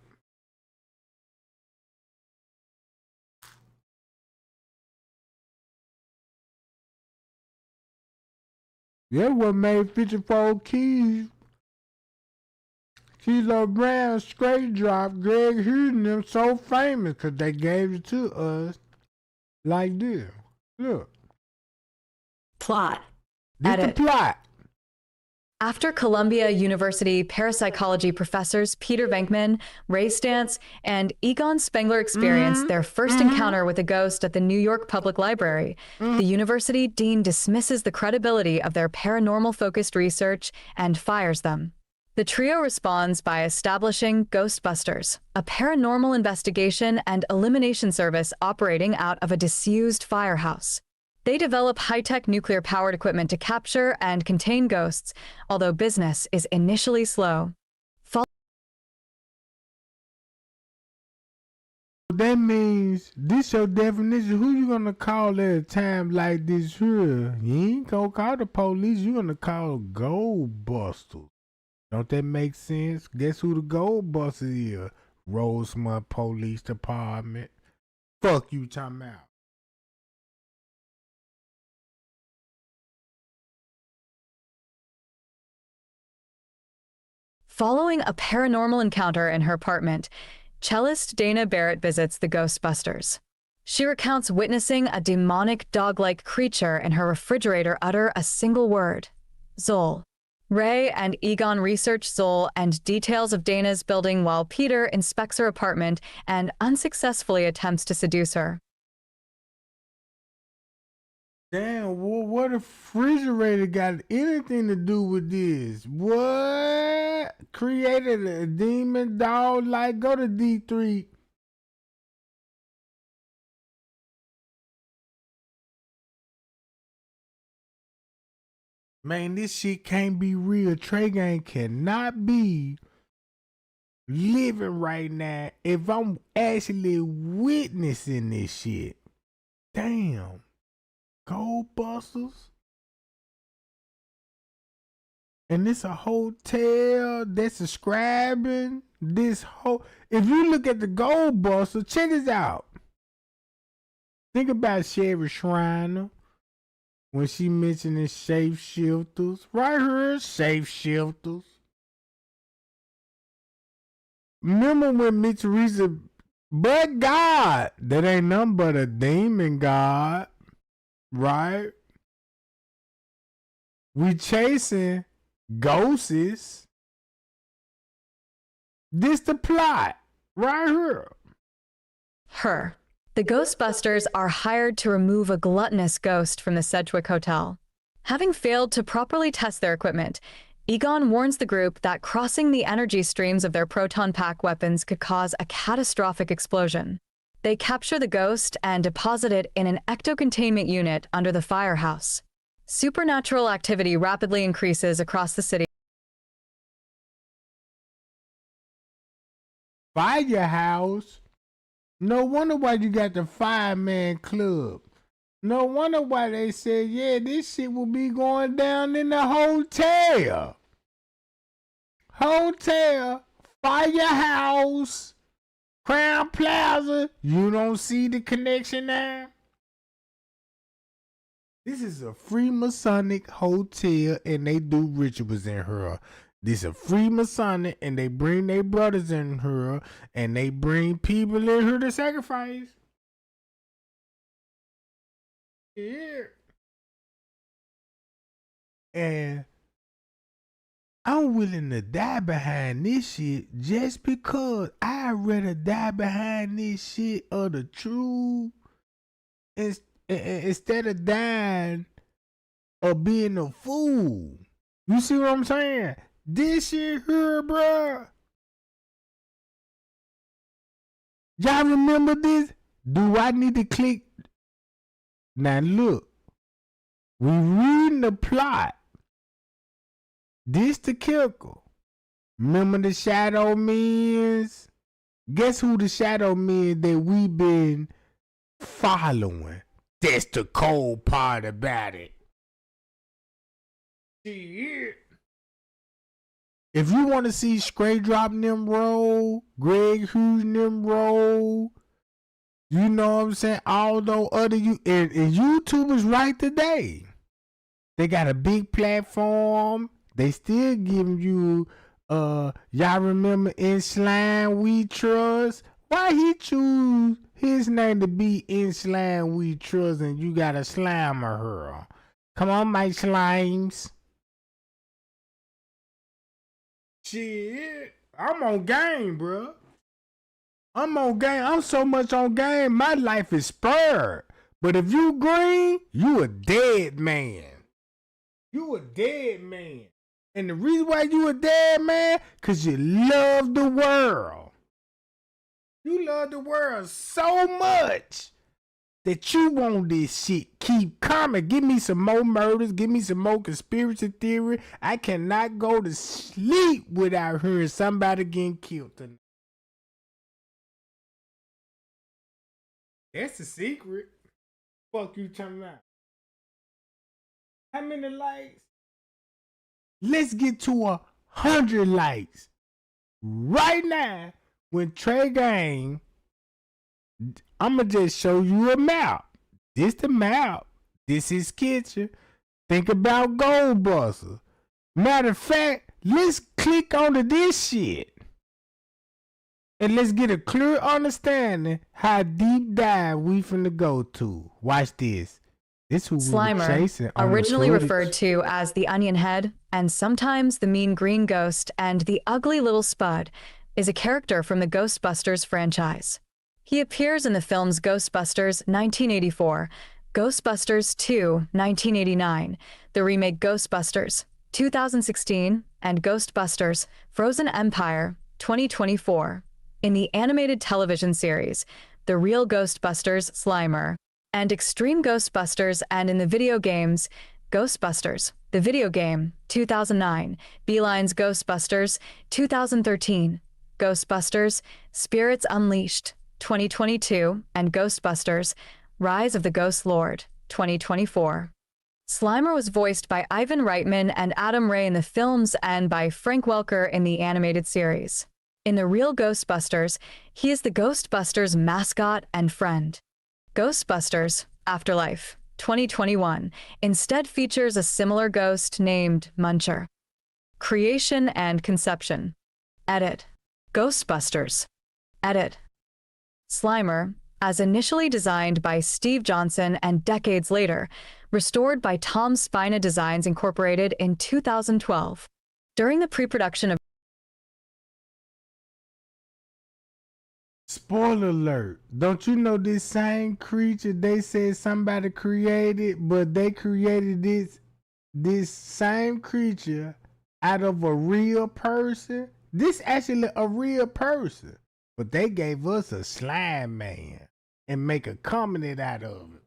That's what made 54 Keys, Kilo Brown, Straight Drop, Greg Hughes and them so famous because they gave it to us like this. Look. Plot. This Edit. the plot. After Columbia University parapsychology professors Peter Venkman, Ray Stantz, and Egon Spengler experienced their first encounter with a ghost at the New York Public Library, the university dean dismisses the credibility of their paranormal-focused research and fires them. The trio responds by establishing Ghostbusters, a paranormal investigation and elimination service operating out of a disused firehouse. They develop high-tech nuclear-powered equipment to capture and contain ghosts, although business is initially slow. That means this your definition. Who you gonna call at a time like this here? You ain't gonna call the police. You gonna call Gold Busters. Don't that make sense? Guess who the Gold Busters is? Rosemont Police Department. Fuck you talking about. Following a paranormal encounter in her apartment, cellist Dana Barrett visits the Ghostbusters. She recounts witnessing a demonic dog-like creature in her refrigerator utter a single word, Zol. Ray and Egon research Zol and details of Dana's building while Peter inspects her apartment and unsuccessfully attempts to seduce her. Damn, what refrigerator got anything to do with this? What? Created a demon dog? Like, go to D3. Man, this shit can't be real. Trey Gang cannot be living right now if I'm actually witnessing this shit. Damn. Goldbusters? And this a hotel that's subscribing this whole. If you look at the Goldbuster, check this out. Think about Sherry Shriner when she mentioning shapeshifters. Right here, shapeshifters. Remember when Mitch Teresa, but God, that ain't nothing but a demon God, right? We chasing ghosts. This the plot right here. Her. The Ghostbusters are hired to remove a gluttonous ghost from the Sedgwick Hotel. Having failed to properly test their equipment, Egon warns the group that crossing the energy streams of their proton pack weapons could cause a catastrophic explosion. They capture the ghost and deposit it in an ecto-containment unit under the firehouse. Supernatural activity rapidly increases across the city. Firehouse? No wonder why you got the fireman club. No wonder why they said, yeah, this shit will be going down in the hotel. Hotel, firehouse, Crown Plaza. You don't see the connection now? This is a Freemasonic hotel and they do rituals in here. This is a Freemasonic and they bring their brothers in here and they bring people in here to sacrifice. Yeah. And I'm willing to die behind this shit just because I'd rather die behind this shit of the truth instead of dying or being a fool. You see what I'm saying? This shit here, bruh. Y'all remember this? Do I need to click? Now look. We reading the plot. This the kicker. Remember the shadow men? Guess who the shadow men that we been following? That's the cold part about it. Shit. If you want to see Straight Drop them roll, Greg Hughes them roll, you know what I'm saying? Although other and YouTubers right today, they got a big platform. They still giving you y'all remember In Slime We Trust? Why he choose his name to be In Slime We Trust and you got a slimer her? Come on, my slimes. Shit, I'm on game, bro. I'm on game. I'm so much on game. My life is spurred. But if you green, you a dead man. You a dead man. And the reason why you a dead man, cause you love the world. You love the world so much that you want this shit keep coming. Give me some more murders. Give me some more conspiracy theory. I cannot go to sleep without hearing somebody getting killed tonight. That's the secret. Fuck you talking about? How many likes? Let's get to 100 likes right now. When Trey Gang, I'ma just show you a map. This the map. This is kitchen. Think about Goldbuster. Matter of fact, let's click onto this shit. And let's get a clear understanding how deep dive we finna go to. Watch this. This who Slimer, we were chasing. originally referred to as the Onion Head and sometimes the Mean Green Ghost and the Ugly Little Spud, is a character from the Ghostbusters franchise. He appears in the films Ghostbusters 1984, Ghostbusters 2, 1989, the remake Ghostbusters, 2016, and Ghostbusters Frozen Empire, 2024. In the animated television series, The Real Ghostbusters Slimer, and Extreme Ghostbusters, and in the video games, Ghostbusters, the video game, 2009, Beeline's Ghostbusters, 2013, Ghostbusters, Spirits Unleashed, 2022, and Ghostbusters, Rise of the Ghost Lord, 2024. Slimer was voiced by Ivan Reitman and Adam Ray in the films and by Frank Welker in the animated series. In The Real Ghostbusters, he is the Ghostbusters mascot and friend. Ghostbusters Afterlife, 2021, instead features a similar ghost named Muncher. Creation and conception. Edit. Ghostbusters. Edit. Slimer, as initially designed by Steve Johnson and decades later, restored by Tom Spina Designs Incorporated in 2012. During the pre-production of Spoiler alert. Don't you know this same creature they said somebody created, but they created this same creature out of a real person? This actually a real person. But they gave us a slime man and make a comment out of it.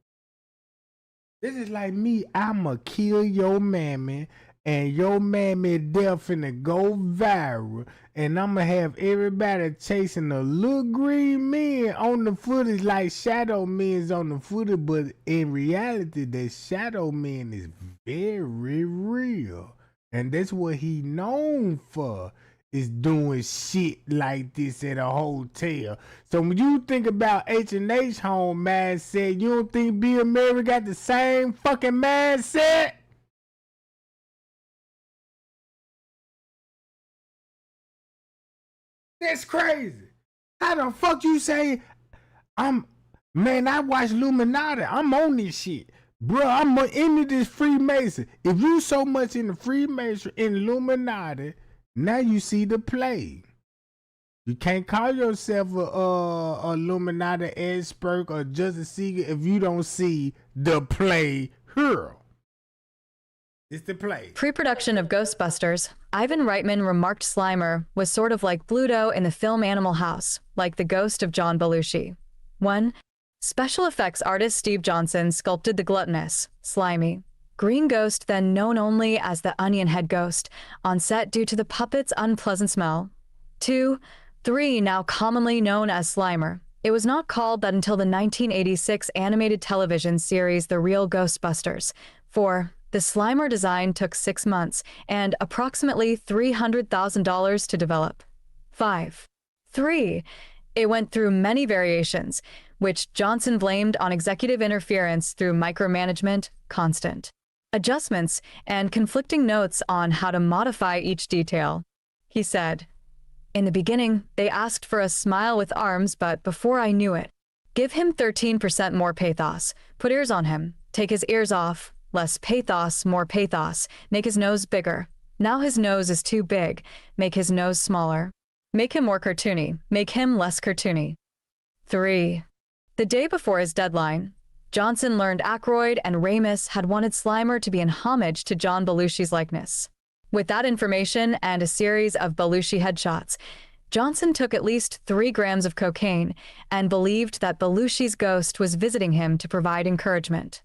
This is like me, I'ma kill your mammy, and your mammy death finna go viral, and I'ma have everybody chasing the little green men on the footage like Shadow Men's on the footage, but in reality, the Shadow Man is very real, and that's what he known for, is doing shit like this at a hotel. So when you think about H&H home mindset, you don't think Bill Murray got the same fucking mindset? That's crazy. How the fuck you say man, I watch Illuminati. I'm on this shit. Bruh, I'm into this Freemason. If you so much in the Freemason, in Illuminati, now you see the play. You can't call yourself a Illuminati expert or just a seeker if you don't see the play here. It's the play. pre-production of Ghostbusters, Ivan Reitman remarked Slimer was sort of like Bluto in the film Animal House, like the ghost of John Belushi. 1. Special effects artist Steve Johnson sculpted the gluttonous, slimy, green ghost, then known only as the Onion Head Ghost, on set due to the puppet's unpleasant smell. 2. 3. Now commonly known as Slimer. It was not called that until the 1986 animated television series The Real Ghostbusters. 4. The Slimer design took 6 months and approximately $300,000 to develop. 5. 3. It went through many variations, which Johnson blamed on executive interference through micromanagement, constant adjustments, and conflicting notes on how to modify each detail. He said, "In the beginning, they asked for a smile with arms, but before I knew it, give him 13% more pathos, put ears on him, take his ears off, less pathos, more pathos, make his nose bigger. Now his nose is too big, make his nose smaller. Make him more cartoony, make him less cartoony." 3. The day before his deadline, Johnson learned Aykroyd and Ramis had wanted Slimer to be in homage to John Belushi's likeness. With that information and a series of Belushi headshots, Johnson took at least 3 grams of cocaine and believed that Belushi's ghost was visiting him to provide encouragement.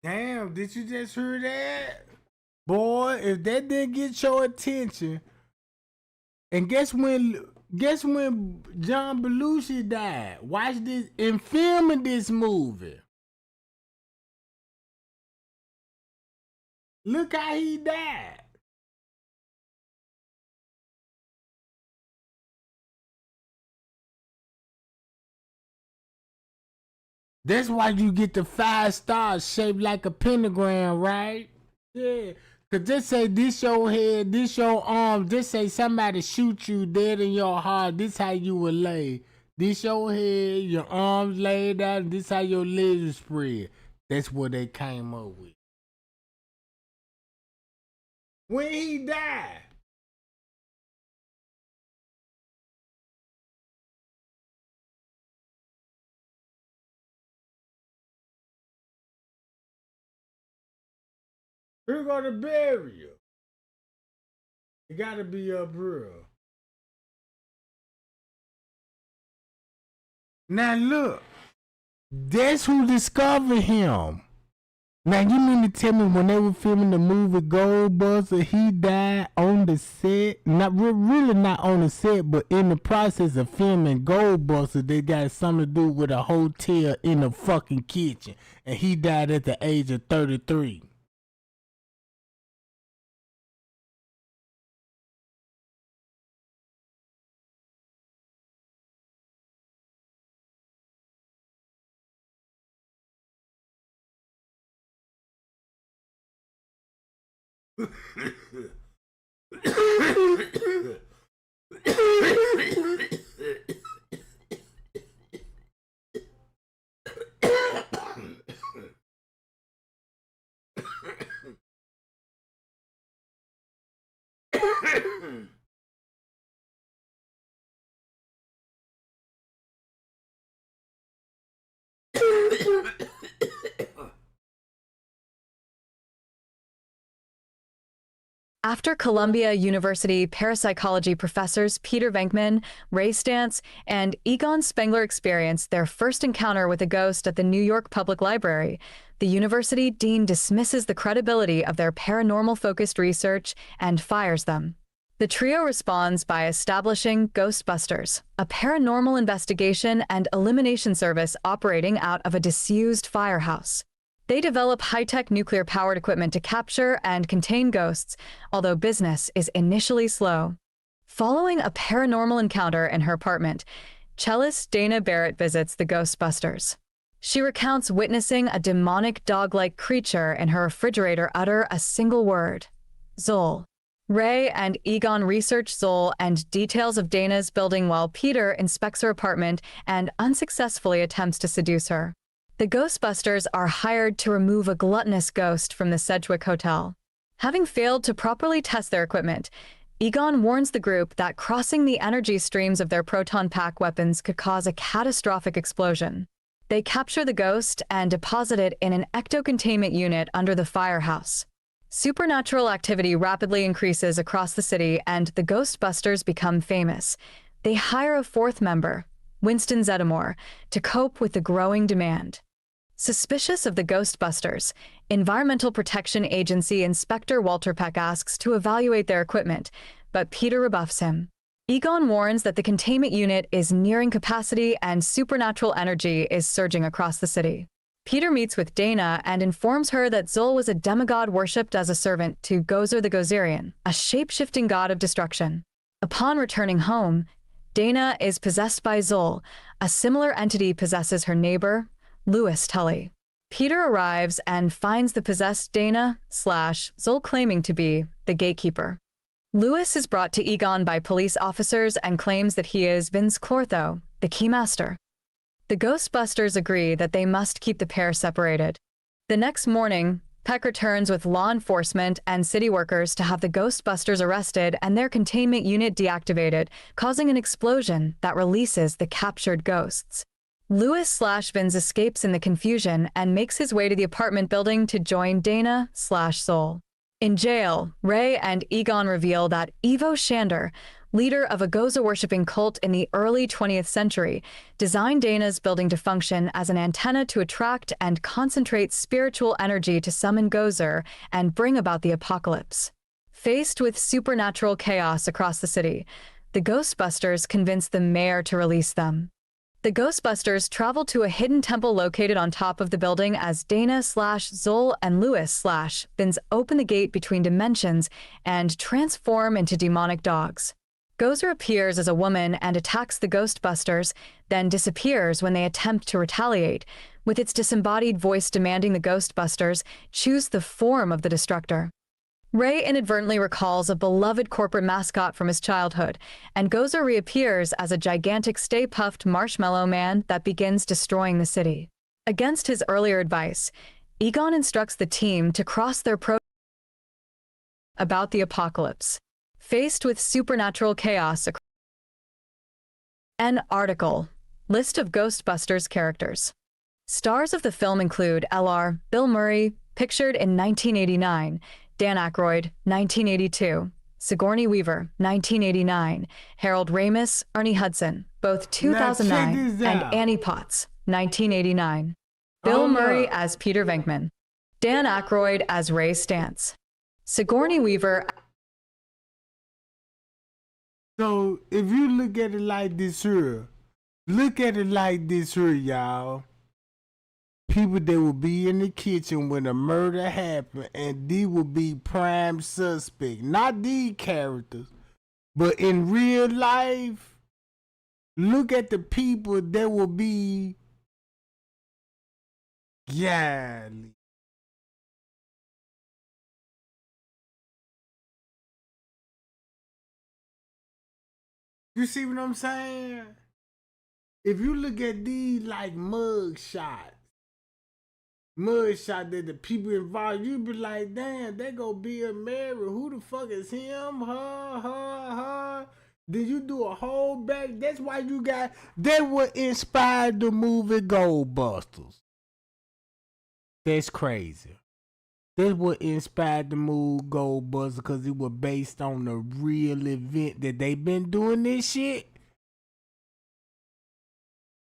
Damn, did you just hear that? Boy, if that didn't get your attention, and guess when John Belushi died? Watch this, in filming this movie. Look how he died. That's why you get the 5 stars shaped like a pentagram, right? Yeah. Cause just say this your head, this your arm, just say somebody shoot you dead in your heart, this how you would lay. This your head, your arms laid out, this how your legs would spread. That's what they came up with. When he died. Who's gonna bury you? It gotta be up here. Now look, that's who discovered him. Now you mean to tell me when they were filming the movie Goldbuster, he died on the set? Really not on the set, but in the process of filming Goldbuster, they got something to do with a hotel in the fucking kitchen, and he died at the age of 33. After Columbia University parapsychology professors Peter Venkman, Ray Stantz, and Egon Spengler experienced their first encounter with a ghost at the New York Public Library, the university dean dismisses the credibility of their paranormal-focused research and fires them. The trio responds by establishing Ghostbusters, a paranormal investigation and elimination service operating out of a disused firehouse. They develop high-tech nuclear-powered equipment to capture and contain ghosts, although business is initially slow. Following a paranormal encounter in her apartment, cellist Dana Barrett visits the Ghostbusters. She recounts witnessing a demonic dog-like creature in her refrigerator utter a single word: Zol. Ray and Egon research Zol and details of Dana's building while Peter inspects her apartment and unsuccessfully attempts to seduce her. The Ghostbusters are hired to remove a gluttonous ghost from the Sedgwick Hotel. Having failed to properly test their equipment, Egon warns the group that crossing the energy streams of their proton pack weapons could cause a catastrophic explosion. They capture the ghost and deposit it in an ecto-containment unit under the firehouse. Supernatural activity rapidly increases across the city, and the Ghostbusters become famous. They hire a fourth member, Winston Zeddemore, to cope with the growing demand. Suspicious of the Ghostbusters, Environmental Protection Agency Inspector Walter Peck asks to evaluate their equipment, but Peter rebuffs him. Egon warns that the containment unit is nearing capacity and supernatural energy is surging across the city. Peter meets with Dana and informs her that Zol was a demigod worshipped as a servant to Gozer the Gozerian, a shape-shifting god of destruction. Upon returning home, Dana is possessed by Zol. A similar entity possesses her neighbor, Louis Tully. Peter arrives and finds the possessed Dana/Zol claiming to be the gatekeeper. Louis is brought to Egon by police officers and claims that he is Vince Clortho, the keymaster. The Ghostbusters agree that they must keep the pair separated. The next morning, Peck returns with law enforcement and city workers to have the Ghostbusters arrested and their containment unit deactivated, causing an explosion that releases the captured ghosts. Louis/Vince escapes in the confusion and makes his way to the apartment building to join Dana/Zol. In jail, Ray and Egon reveal that Ivo Shander, leader of a Gozer-worshipping cult in the early 20th century, designed Dana's building to function as an antenna to attract and concentrate spiritual energy to summon Gozer and bring about the apocalypse. Faced with supernatural chaos across the city, the Ghostbusters convince the mayor to release them. The Ghostbusters travel to a hidden temple located on top of the building as Dana/Zol and Louis/Vince open the gate between dimensions and transform into demonic dogs. Gozer appears as a woman and attacks the Ghostbusters, then disappears when they attempt to retaliate, with its disembodied voice demanding the Ghostbusters choose the form of the destructor. Ray inadvertently recalls a beloved corporate mascot from his childhood, and Gozer reappears as a gigantic Stay-Puffed Marshmallow Man that begins destroying the city. Against his earlier advice, Egon instructs the team to cross their about the apocalypse. Faced with supernatural chaos. An article. List of Ghostbusters characters. Stars of the film include L.R., Bill Murray, pictured in 1989. Dan Aykroyd, 1982. Sigourney Weaver, 1989. Harold Ramis, Ernie Hudson, both 2009. And Annie Potts, 1989. Bill Murray as Peter Venkman. Dan Aykroyd as Ray Stantz. Sigourney Weaver. So if you look at it like this here, y'all. People that will be in the kitchen when a murder happened, and these will be prime suspect. Not these characters, but in real life, look at the people that will be. Golly. You see what I'm saying? If you look at these like mug shots that the people involved, you be like, damn, they go Bill Murray. Who the fuck is him? Her. Then you do a whole back. That's why you got. That what inspired the movie Ghostbusters. That's crazy. That's what inspired the movie Ghostbusters, because it was based on a real event that they been doing this shit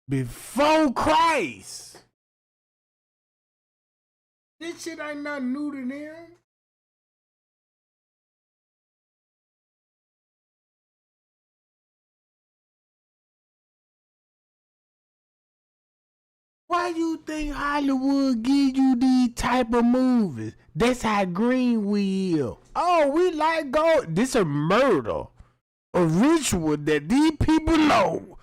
before Christ. This shit ain't nothing new to them. Why you think Hollywood give you these type of movies? That's how green we is. Oh, we like gold. This a murder. A ritual that these people know.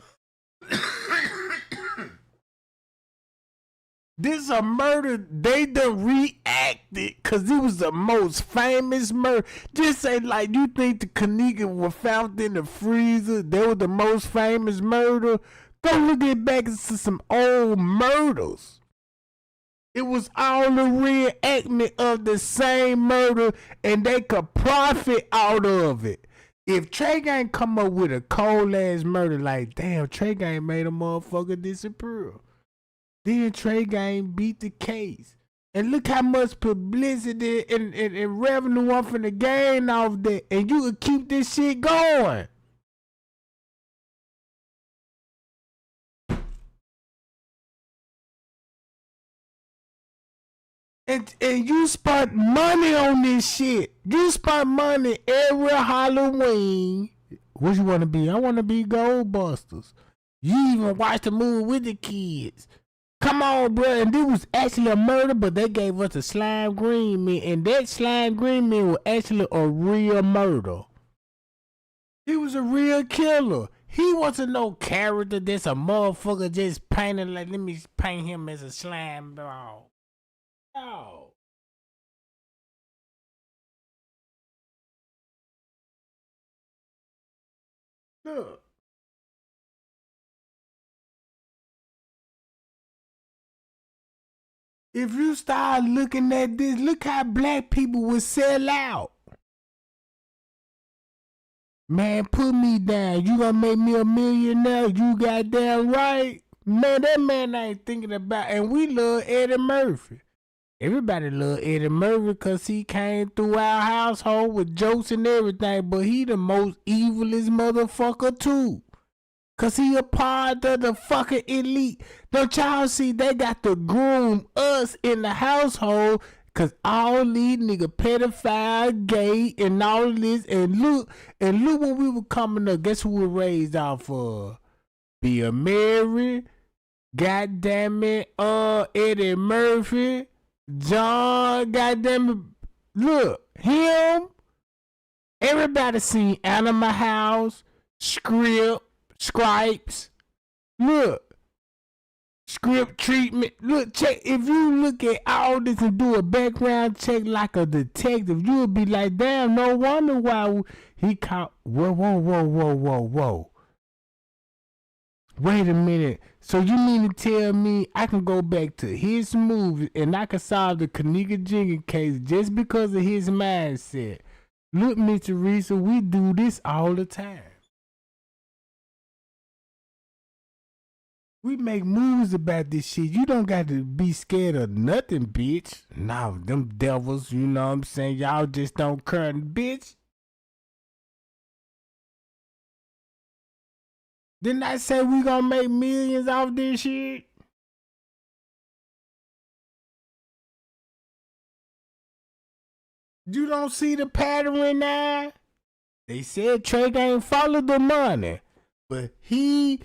This a murder. They done reacted because it was the most famous murder. Just say like you think the Kenneka was found in the freezer. They were the most famous murder. Go look it back into some old murders. It was all the reenactment of the same murder, and they could profit out of it. If Trey Gang come up with a cold ass murder like, damn, Trey Gang made a motherfucker disappear, then Trey Gang beat the case. And look how much publicity and revenue I'm finna gain off that, and you could keep this shit going. And you spent money on this shit. You spent money every Halloween. What you want to be? I want to be Ghostbusters. You even watched the movie with the kids. Come on, bro. And this was actually a murder, but they gave us a slime green man. And that slime green man was actually a real murder. He was a real killer. He wasn't no character that's a motherfucker just painted like, let me paint him as a slime ball. No. Look. If you start looking at this, look how black people would sell out. Man, put me down. You gonna make me a millionaire? You goddamn right. Man, that man ain't thinking about, and we love Eddie Murphy. Everybody love Eddie Murphy because he came through our household with jokes and everything, but he the most evilest motherfucker too. Cause he a part of the fucking elite. Don't y'all see they got to groom us in the household, cause all these nigga pedophile, gay, and all this, and look when we were coming up, guess who we raised off of? Bill Murray, goddamn it, Eddie Murphy, John, goddamn it, look, him, everybody seen Animal House, Scripes, look, Script Treatment, look, check, if you look at all this and do a background check like a detective, you'll be like, damn, no wonder why he caught, whoa. Wait a minute. So you mean to tell me I can go back to his movie and I can solve the Kenneka Jenkins case just because of his mindset? Look, Mr. Risa, we do this all the time. We make movies about this shit. You don't got to be scared of nothing, bitch. Nah, them devils, you know what I'm saying? Y'all just don't current, bitch. Didn't I say we gonna make millions off this shit? You don't see the pattern now? They said Trey ain't follow the money, but he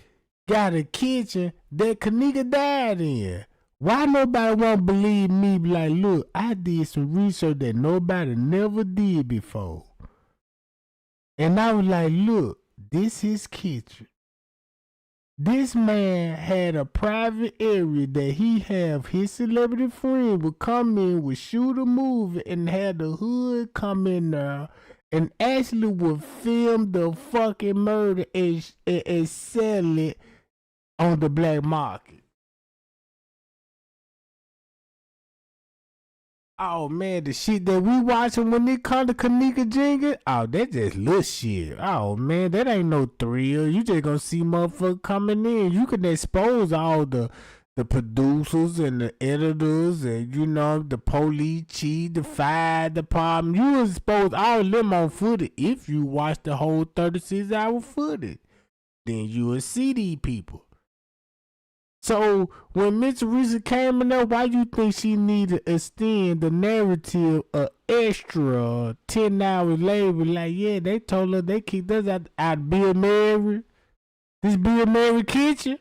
got a kitchen that Kenneka died in. Why nobody won't believe me? Be like, look, I did some research that nobody never did before. And I was like, look, this is kitchen. This man had a private area that he have his celebrity friend would come in, would shoot a movie, and had the hood come in there and actually would film the fucking murder and sell it on the black market. Oh man, the shit that we watching when it come to Kenneka Jenkins, oh, that just little shit. Oh man, that ain't no thrill. You just gonna see motherfuckers coming in. You can expose all the producers and the editors and you know the police chief, the fire department. You expose all of them on footage if you watch the whole 36-hour footage. Then you will see these people. So when Miss Teresa came in there, why you think she needed to extend the narrative extra 10 hours later? Like, yeah, they told her they kicked us out of Bill Mary. This Bill Mary kitchen.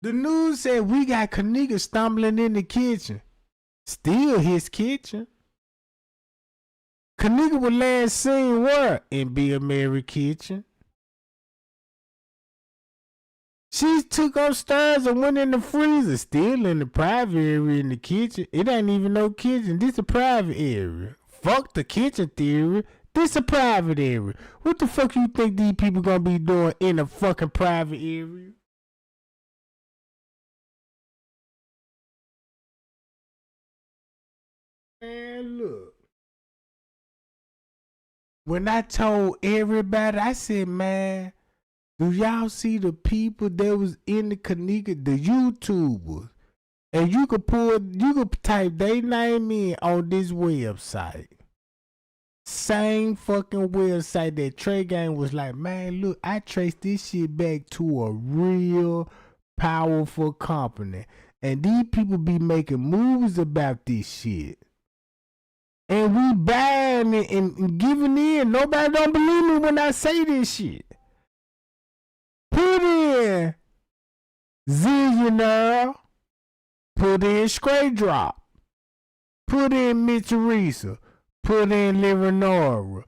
The news said we got Kenneka stumbling in the kitchen. Still his kitchen. Kenneka was last seen where? In Bill Mary kitchen. She took upstairs and went in the freezer, still in the private area in the kitchen. It ain't even no kitchen. This a private area. Fuck the kitchen theory. This a private area. What the fuck you think these people gonna be doing in a fucking private area? Man, look. When I told everybody, I said, man, do y'all see the people that was in the Kenneka, the YouTubers? And you could type their name in on this website. Same fucking website that Trey Gang was like, man, look, I traced this shit back to a real powerful company. And these people be making movies about this shit. And we buying it and giving in. Nobody don't believe me when I say this shit. Put in Zillionaire. Put in Straight Drop. Put in Miss Teresa. Put in Leonora.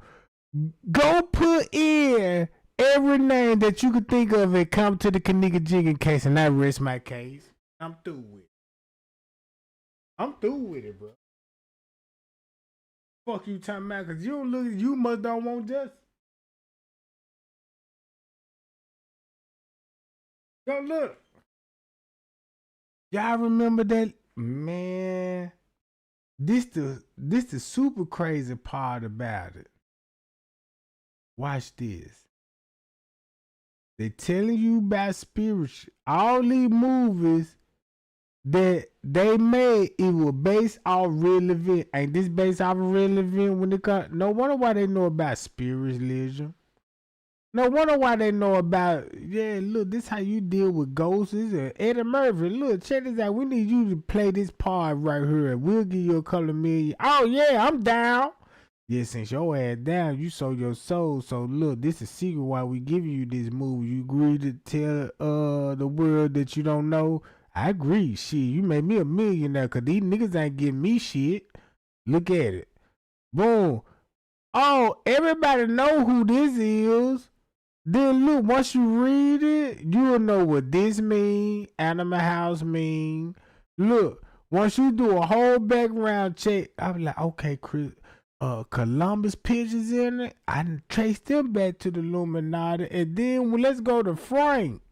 Go put in every name that you could think of and come to the Kenneka Jenkins case, and I rest my case. I'm through with it. I'm through with it, bro. Fuck you talking about, cause you don't look, you must don't want justice. Go look. Y'all remember that? Man, this the super crazy part about it. Watch this. They telling you about spiritual. All these movies that they made, it was based off real event. Ain't this based off a real event when it comes? No wonder why they know about spiritualism. No wonder why they know about, yeah, look, this how you deal with ghosts. And Eddie Murphy, look, check this out. We need you to play this part right here. We'll give you a couple of million. Oh, yeah, I'm down. Yeah, since your ass down, you sold your soul. So, look, this is secret why we giving you this movie. You agree to tell the world that you don't know? I agree. Shit, you made me a millionaire because these niggas ain't getting me shit. Look at it. Boom. Oh, everybody know who this is. Then look, once you read it, you'll know what this mean, Animal House mean. Look, once you do a whole background check, I'm like, okay, Chris, Columbus pictures in it. I done traced them back to the Illuminati. And then let's go to Frank.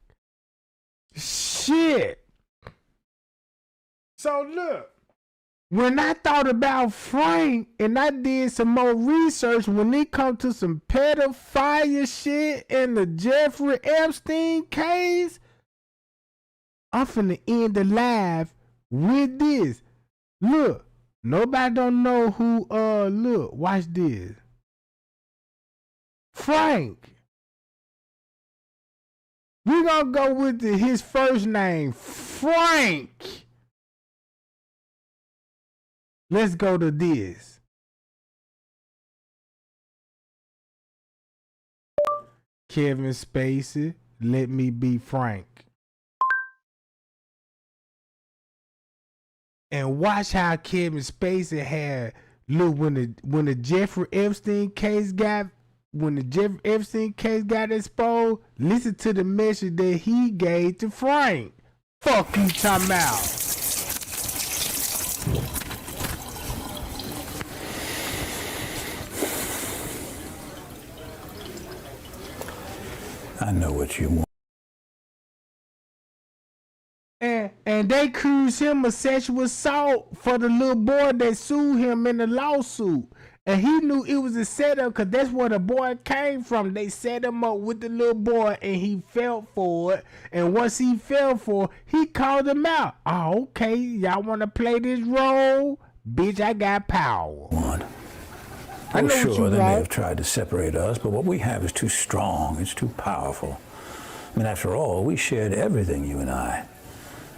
Shit. So look, When I thought about Frank and I did some more research, when it come to some pedophile shit in the Jeffrey Epstein case, I'm finna end the live with this. Look, nobody don't know who, look, watch this. Frank. We gonna go with his first name, Frank. Let's go to this. Kevin Spacey, Let Me Be Frank. And watch how Kevin Spacey had, look, when the Jeffrey Epstein case got exposed, listen to the message that he gave to Frank. Fuck you talking about. I know what you want. And they accused him of sexual assault for the little boy that sued him in the lawsuit. And he knew it was a setup because that's where the boy came from. They set him up with the little boy and he fell for it. And once he fell for it, he called him out. Oh, okay, y'all want to play this role? Bitch, I got power. I know sure, they may have tried to separate us, but what we have is too strong. It's too powerful. I mean, after all, we shared everything, you and I.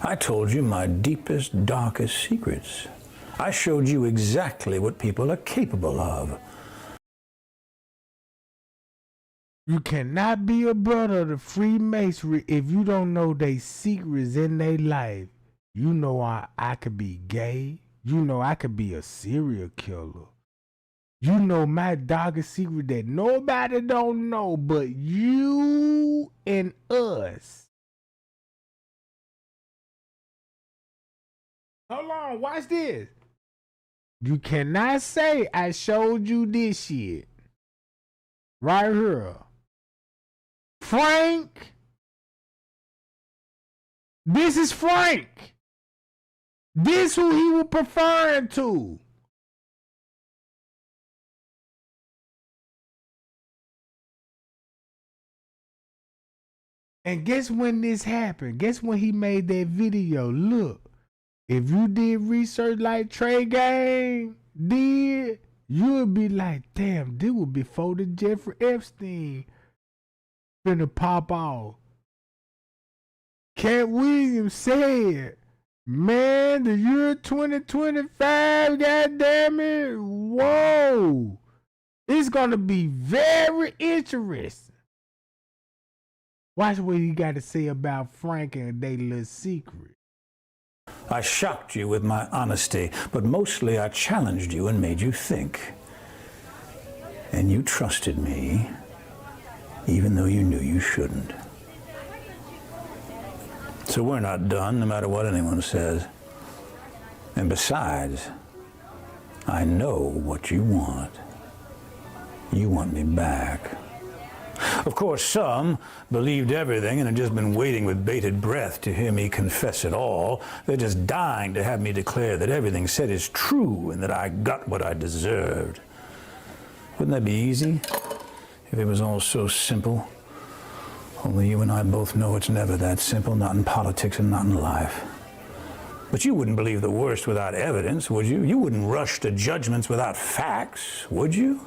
I told you my deepest, darkest secrets. I showed you exactly what people are capable of. You cannot be a brother of the Freemasonry if you don't know they secrets in their life. You know I could be gay. You know I could be a serial killer. You know my darkest secret that nobody don't know but you and us. Hold on, watch this. You cannot say I showed you this shit. Right here. Frank. This is Frank. This who he was preferring to. And guess when this happened? Guess when he made that video? Look, if you did research like Trey Gang did, you would be like, damn, this was before the Jeffrey Epstein finna pop off. Cat Williams said, man, the year 2025, goddamn it, whoa. It's gonna be very interesting. Watch what he got to say about Frank and they little secret. I shocked you with my honesty, but mostly I challenged you and made you think. And you trusted me, even though you knew you shouldn't. So we're not done, no matter what anyone says. And besides, I know what you want. You want me back. Of course, some believed everything and had just been waiting with bated breath to hear me confess it all. They're just dying to have me declare that everything said is true and that I got what I deserved. Wouldn't that be easy if it was all so simple? Only you and I both know it's never that simple, not in politics and not in life. But you wouldn't believe the worst without evidence, would you? You wouldn't rush to judgments without facts, would you?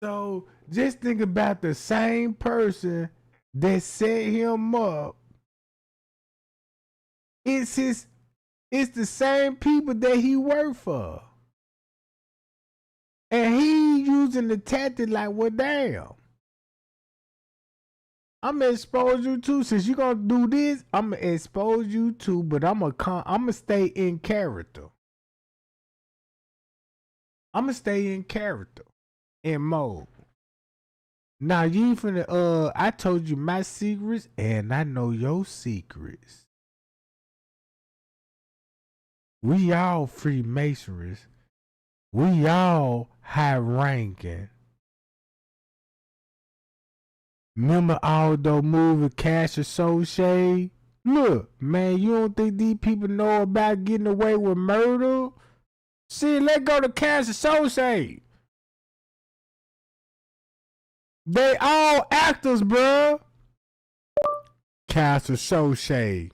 So just think about the same person that set him up. It's the same people that he worked for. And he using the tactic like, well, damn. I'm gonna expose you too. Since you gonna do this, I'm gonna expose you too, but I'm gonna stay in character. I'm gonna stay in character. In mode. Now you finna I told you my secrets and I know your secrets. We all Freemasons. We all high ranking. Remember Aldo movie Cash Associate? Look, man, you don't think these people know about getting away with murder? See, let's go to Cash Associate. They all actors, bruh. Cash Associate.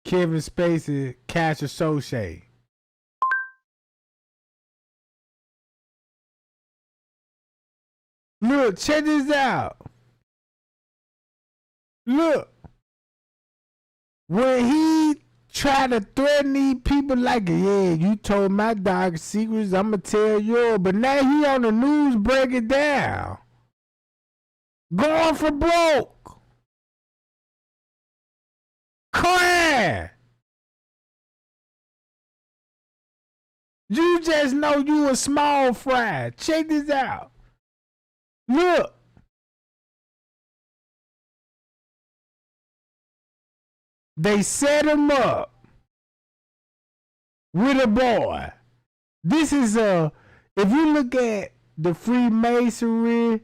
Kevin Spacey, Cash Associate. Look, check this out. Look. When he tried to threaten these people like, yeah, you told my dark secrets, I'ma tell yours. But now he on the news break it down. Going for broke. Crying. You just know you a small fry. Check this out. Look. They set him up with a boy. This is if you look at the Freemasonry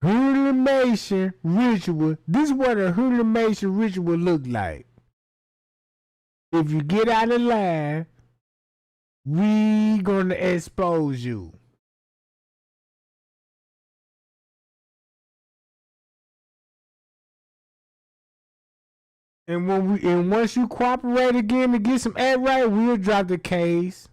Hoolimation ritual, this is what a Hoolimation ritual look like. If you get out of line, we gonna expose you. And once you cooperate again to get some act right, we'll drop the case.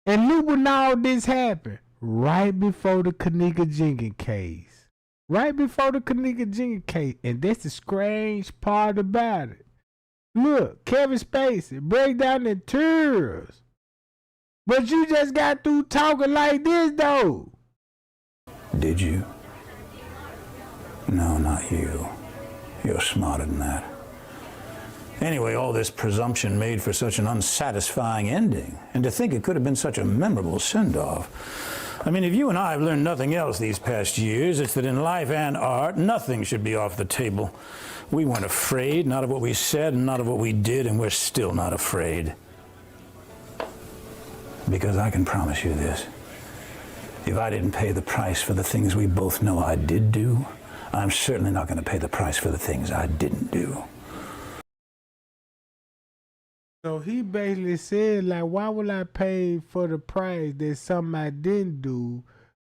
And look when all this happened. Right before the Kenneka Jenkins case. Right before the Kenneka Jenkins case. And that's the strange part about it. Look, Kevin Spacey break down in tears. But you just got through talking like this though. Did you? No, not you. You're smarter than that. Anyway, all this presumption made for such an unsatisfying ending. And to think it could have been such a memorable send-off. I mean, if you and I have learned nothing else these past years, it's that in life and art, nothing should be off the table. We weren't afraid, not of what we said and not of what we did, and we're still not afraid. Because I can promise you this. If I didn't pay the price for the things we both know I did do, I'm certainly not going to pay the price for the things I didn't do. So he basically said, like, why would I pay for the price that something I didn't do,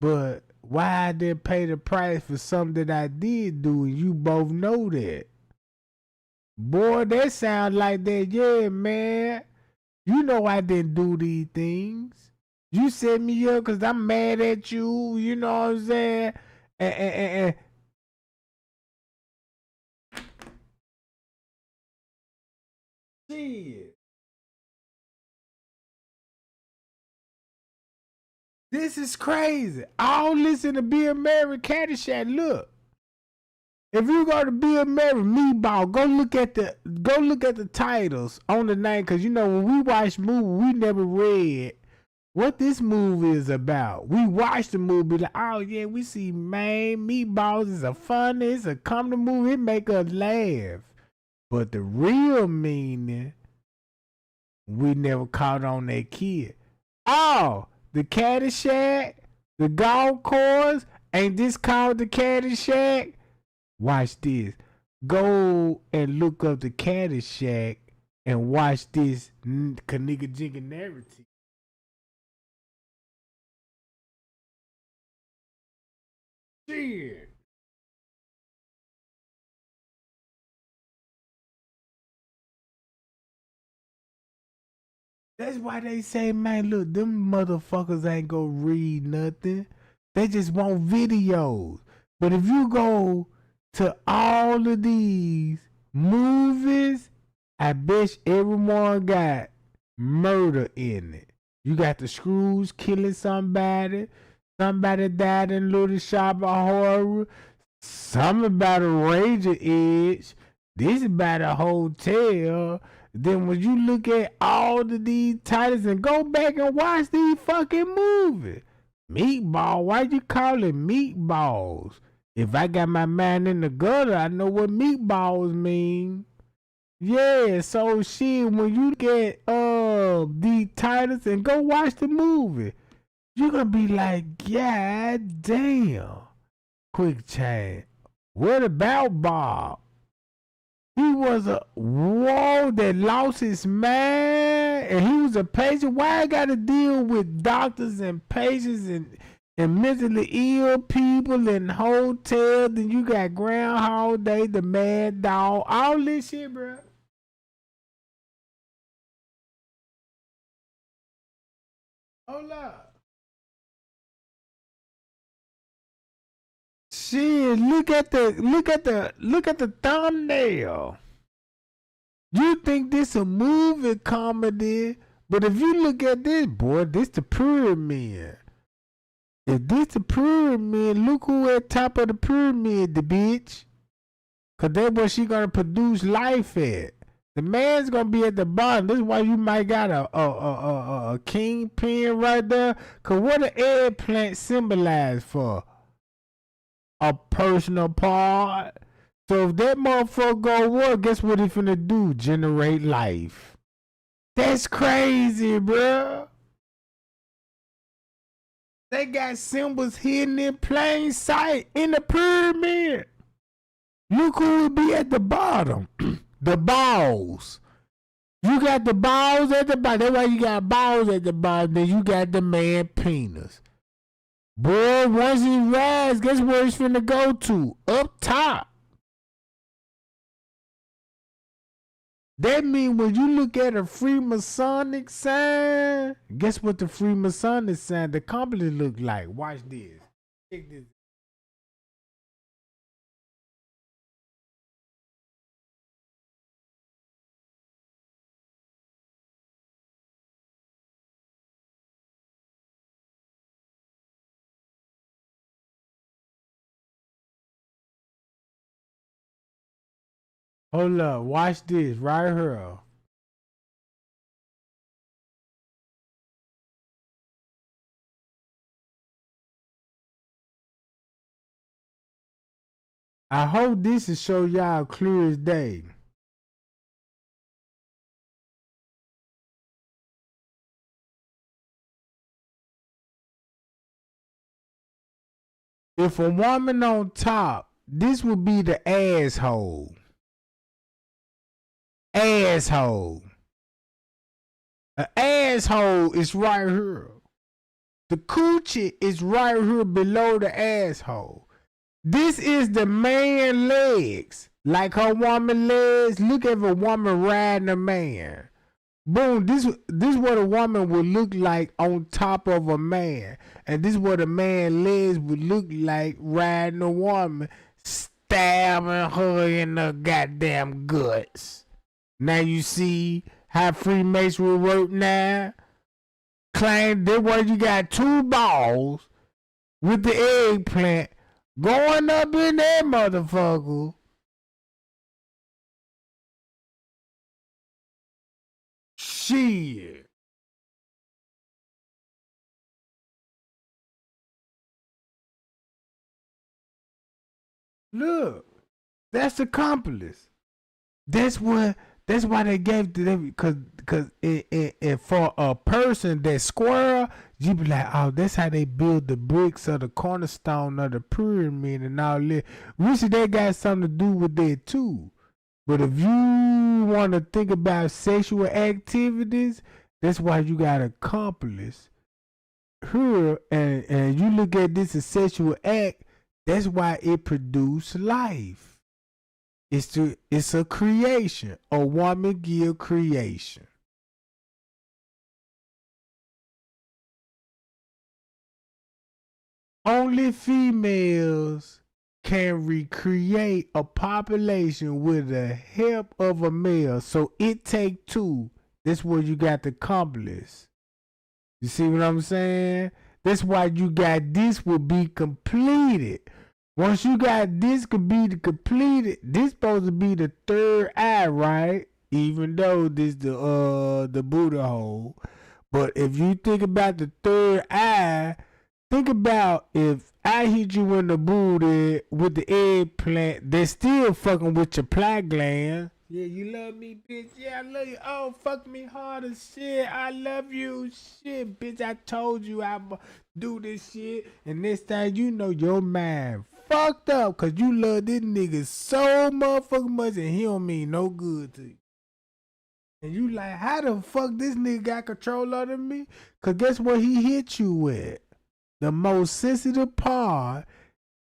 but why I didn't pay the price for something that I did do, and you both know that? Boy, that sound like that, yeah, man. You know I didn't do these things. You set me up because I'm mad at you, you know what I'm saying? And shit. This is crazy. All listen to Bill Murray Caddyshack. Look, if you go to Bill Murray Meatball, go look at the titles on the name, because you know when we watch movie, we never read what this movie is about. We watch the movie like, oh yeah, we see man, Meatballs is a funny, it's a comedy movie, it make us laugh. But the real meaning, we never caught on that kid. Oh, the Caddyshack, the golf course, ain't this called the Caddyshack? Watch this. Go and look up the Caddyshack and watch this Kenneka Jenkins narrative. Shit. That's why they say, man, look, them motherfuckers ain't gonna read nothing. They just want videos. But if you go to all of these movies, I bet everyone got murder in it. You got the Screws killing somebody. Somebody died in Little Shop of Horror. Some about a Ranger Edge. This about a hotel. Then when you look at all of these titles and go back and watch these fucking movies. Meatball, why you call it meatballs? If I got my mind in the gutter, I know what meatballs mean. Yeah, so shit, when you get the titles and go watch the movie. You're gonna be like, God damn. Quick change. What about Bob? He was a that lost his mind, and he was a patient. Why I gotta deal with doctors and patients and mentally ill people in hotels? Then you got Groundhog Day, the Mad Dog, all this shit, bro. Hold up. Shit, look at the thumbnail. You think this a movie comedy, but if you look at this, boy, this the pyramid. If this the pyramid, look who at top of the pyramid, the bitch. Cause that's where she gonna produce life at. The man's gonna be at the bottom. This is why you might got a kingpin right there. Cause what the eggplant symbolize for? A personal part. So if that motherfucker go work, guess what he finna do? Generate life. That's crazy, bruh. They got symbols hidden in plain sight in the pyramid. Look who would be at the bottom. The balls. You got the balls at the bottom. That's why you got balls at the bottom. Then you got the man penis. Boy, once he rise, guess where he's finna go to? Up top. That mean when you look at a Freemasonic sign, guess what the Freemasonic sign, the company look like? Watch this. Check this. Hold up, watch this right here. I hope this will show y'all clear as day. If a woman on top, this would be the asshole. Asshole. An asshole is right here. The coochie is right here below the asshole. This is the man legs. Like her woman legs. Look at a woman riding a man. Boom, this what a woman would look like on top of a man. And this what a man legs would look like riding a woman, stabbing her in the goddamn guts. Now you see how Freemasonry work now? Claim that where you got two balls with the eggplant going up in that motherfucker. Shit. Look, that's accomplice. That's why they gave to them, cause for a person that's square, you be like, oh, that's how they build the bricks of the cornerstone of the pyramid and all that. We see that got something to do with that too. But if you want to think about sexual activities, that's why you got accomplice here, and you look at this as sexual act. That's why it produced life. It's a creation. A woman give creation. Only females can recreate a population with the help of a male. So it take two. That's where you got the accomplice. You see what I'm saying? That's why you got this will be completed. Once you got this could be completed, this supposed to be the third eye, right? Even though this the Buddha hole. But if you think about the third eye, think about if I hit you in the booty with the eggplant, they're still fucking with your plaque gland. Yeah, you love me, bitch. Yeah, I love you. Oh, fuck me hard as shit. I love you. Shit, bitch. I told you I'ma do this shit. And this time you know your mind fucked up because you love this nigga so motherfucking much and he don't mean no good to you. And you like, how the fuck this nigga got control over me? Because guess what he hit you with? The most sensitive part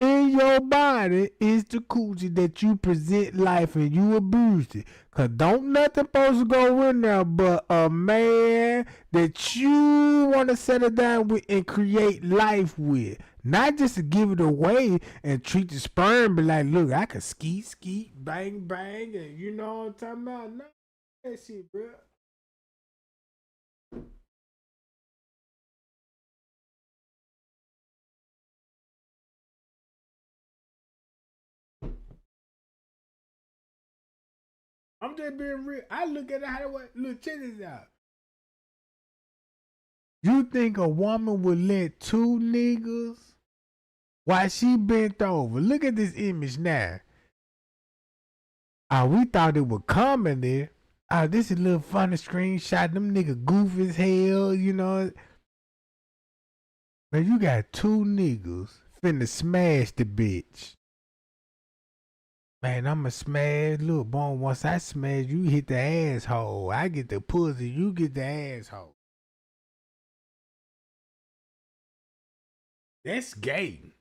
in your body is the coochie that you present life and you abused it. Cause don't nothing supposed to go in there but a man that you want to settle down with and create life with. Not just to give it away and treat the sperm but like, look, I can skeet, bang, bang, and you know what I'm talking about? No, that shit, bro. I'm just being real. I look at it how way. Look, check this out. You think a woman would let two niggas while she bent over? Look at this image now. We thought it was comedy. This is a little funny screenshot. Them niggas goofy as hell, you know. Man, you got two niggas finna smash the bitch. Man, I'ma smash. Look, boy, once I smash, you hit the asshole. I get the pussy, you get the asshole. That's gay.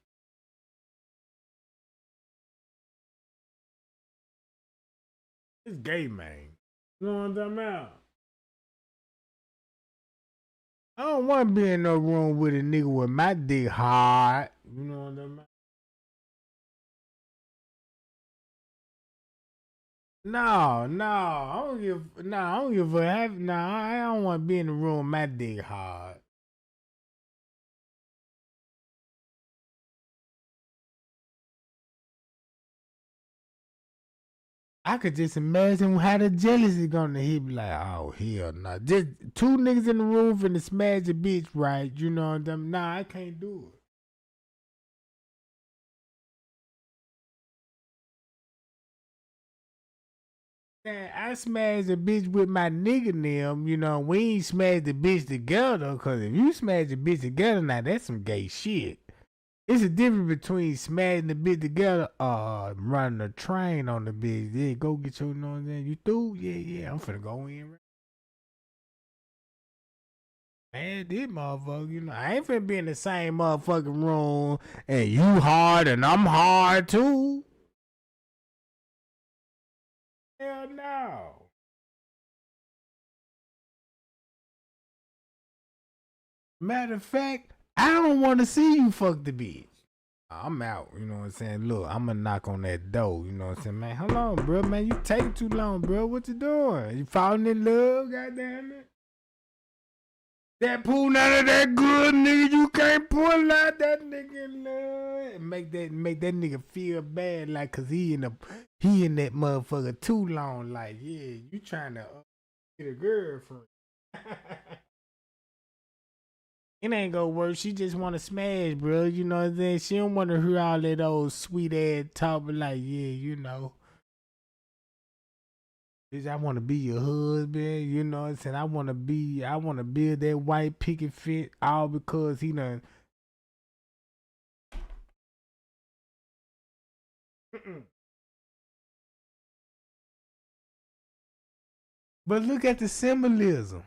It's gay, man. You know what I'm talking about? I don't want to be in no room with a nigga with my dick hard. You know what I'm talking about? No, I don't give a I don't want to be in the room with my dick hard. I could just imagine how the jealousy gonna hit me like, oh hell nah. Just two niggas in the room finna smash a bitch, right? You know what I'm talking about? Nah, I can't do it. Man, I smashed a bitch with my nigga them, you know, we ain't smashed the bitch together, cause if you smash the bitch together, now that's some gay shit. It's a difference between smashing the bitch together, running a train on the bitch. Yeah, go get your, you know what I'm saying? You through? Yeah, I'm finna go in. Man, this motherfucker, you know, I ain't finna be in the same motherfucking room and you hard and I'm hard too. Hell no. Matter of fact, I don't want to see you fuck the bitch. I'm out, you know what I'm saying? Look, I'm gonna knock on that door, you know what I'm saying? Man, hold on, bro, man, you take too long, bro. What you doing? You falling in love, goddamn it? That pool none of that good, nigga. You can't pull out that nigga in love. And make that nigga feel bad, like, cause he in that motherfucker too long. Like, yeah, you trying to get a girlfriend. It ain't gonna work. She just wanna smash, bro. You know what I'm saying? She don't wanna hear all that old sweet ass talk, but like, yeah, you know. Bitch, I wanna be your husband, you know what I'm saying? I wanna build that white picket fence all because he done. But look at the symbolism.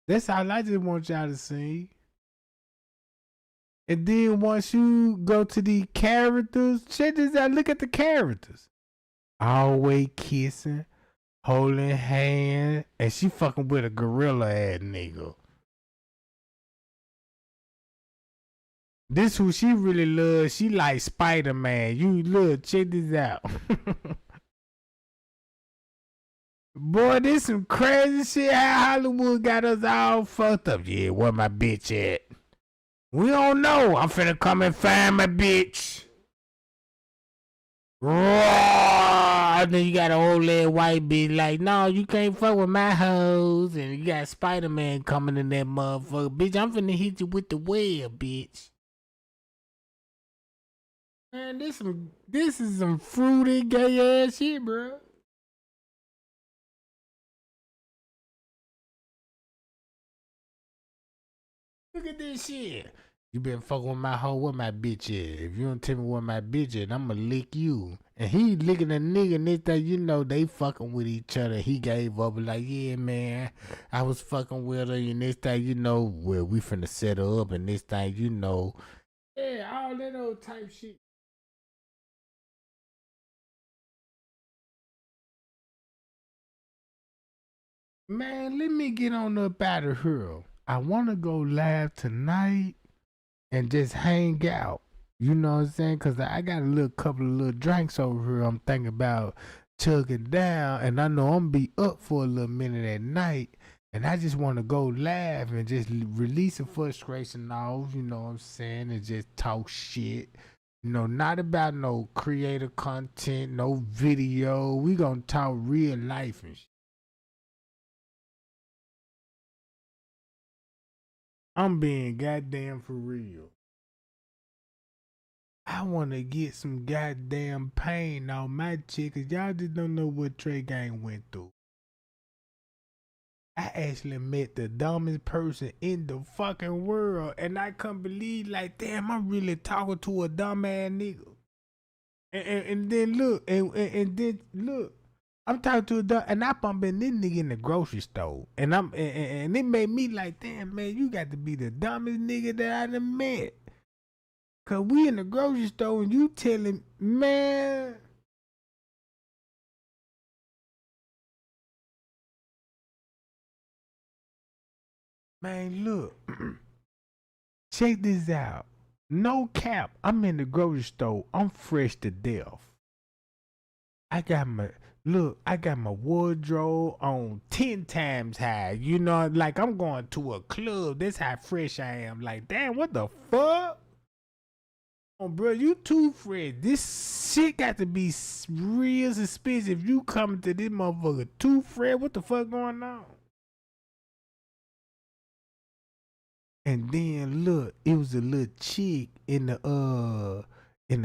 That's all I just want y'all to see. And then once you go to the characters, check this out. Look at the characters. Always kissing, holding hands, and she fucking with a gorilla ass nigga. This who she really loves. She like Spider-Man. You look, check this out. Boy, this some crazy shit. How Hollywood got us all fucked up. Yeah, where my bitch at? We don't know. I'm finna come and find my bitch. Roar! Then you got an old ass white bitch like, no, you can't fuck with my hoes. And you got Spider-Man coming in that motherfucker. Bitch, I'm finna hit you with the web, bitch. Man, this is some fruity gay ass shit, bro. Look at this shit. You been fucking with my hoe, where my bitch is. If you don't tell me where my bitch is, I'ma lick you. And he licking a nigga, and this thing, you know, they fucking with each other. He gave up, like, yeah, man, I was fucking with her, and this thing, you know, well, we finna set her up, and this thing, you know. Yeah, all that old type shit. Man, let me get on up out of here. I wanna go live tonight and just hang out. You know what I'm saying? Cause I got a little couple of little drinks over here. I'm thinking about chugging down, and I know I'm gonna be up for a little minute at night. And I just want to go live and just release some frustration off. You know what I'm saying? And just talk shit. You know, not about no creative content, no video. We gonna talk real life and shit. I'm being goddamn for real. I want to get some goddamn pain on my chick, cause y'all just don't know what Trey Gang went through. I actually met the dumbest person in the fucking world, and I couldn't believe, like, damn, I'm really talking to a dumb ass nigga. And then look, and then look, I'm talking to a dumb, and I bumping this nigga in the grocery store, and and it made me like, damn, man, you got to be the dumbest nigga that I done met. Cause we in the grocery store and you telling, man. Man, look. Check this out. No cap. I'm in the grocery store. I'm fresh to death. I got my wardrobe on 10 times high. You know, like I'm going to a club. That's how fresh I am. Like, damn, what the fuck? Oh, bro, you too fresh. This shit got to be real suspicious. If you coming to this motherfucker too fresh, what the fuck going on? And then look, it was a little chick in the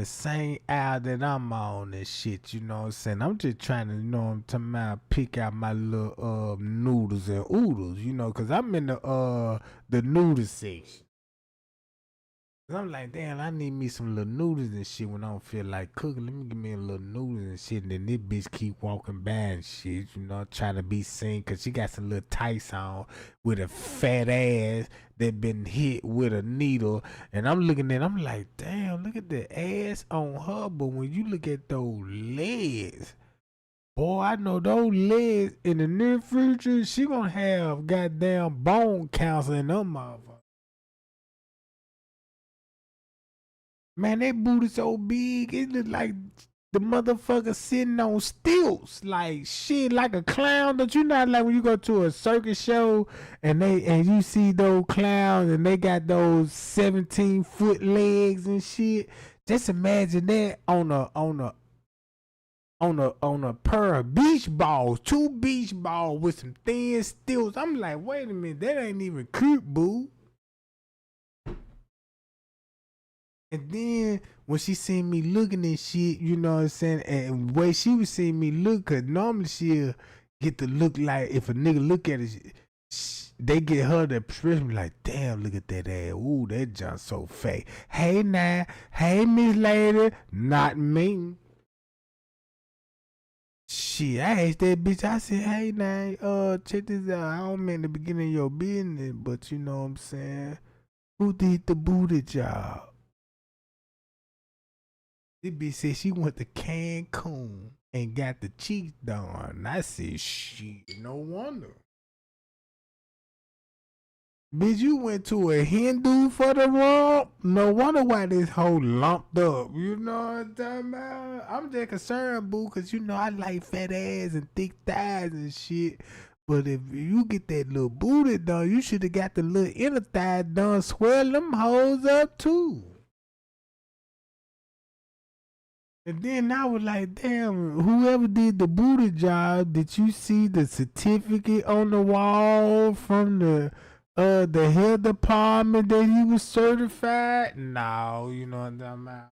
same aisle that I'm on and shit, you know what I'm saying? I'm just trying to, you know what I'm talking about, pick out my little noodles and oodles, you know, cause I'm in the noodle section. I'm like, damn, I need me some little noodles and shit when I don't feel like cooking. Let me give me a little noodles and shit. And then this bitch keep walking by and shit, you know, trying to be seen. Cause she got some little tights on with a fat ass that been hit with a needle. And I'm looking at it, I'm like, damn, look at the ass on her. But when you look at those legs, boy, I know those legs in the near future, she gonna have goddamn bone cancer in them motherfuckers. Man, that booty so big, it look like the motherfucker sitting on stilts, like shit, like a clown. Don't you not like when you go to a circus show and you see those clowns and they got those 17-foot legs and shit? Just imagine that on a pair of beach balls, 2 beach balls with some thin stilts. I'm like, wait a minute, that ain't even cute, boo. And then when she seen me looking at shit, you know what I'm saying, and the way she was seeing me look, cause normally she'll get to look like, if a nigga look at it, they get her the expression like, damn, look at that ass. Ooh, that junk so fake. Hey now, hey Miss Lady, not me. Shit, I asked that bitch, I said, hey now, check this out. I don't mean the beginning of your business, but you know what I'm saying? Who did the booty job? This bitch said she went to Cancun and got the cheeks done. I said, shit, no wonder. Bitch, you went to a Hindu for the rump? No wonder why this whole lumped up. You know what I'm talking about? I'm just concerned, boo, because you know I like fat ass and thick thighs and shit. But if you get that little booty done, you should have got the little inner thigh done. Swell them hoes up too. And then I was like, damn, whoever did the booty job, did you see the certificate on the wall from the health department that he was certified? No, you know what I'm talking about.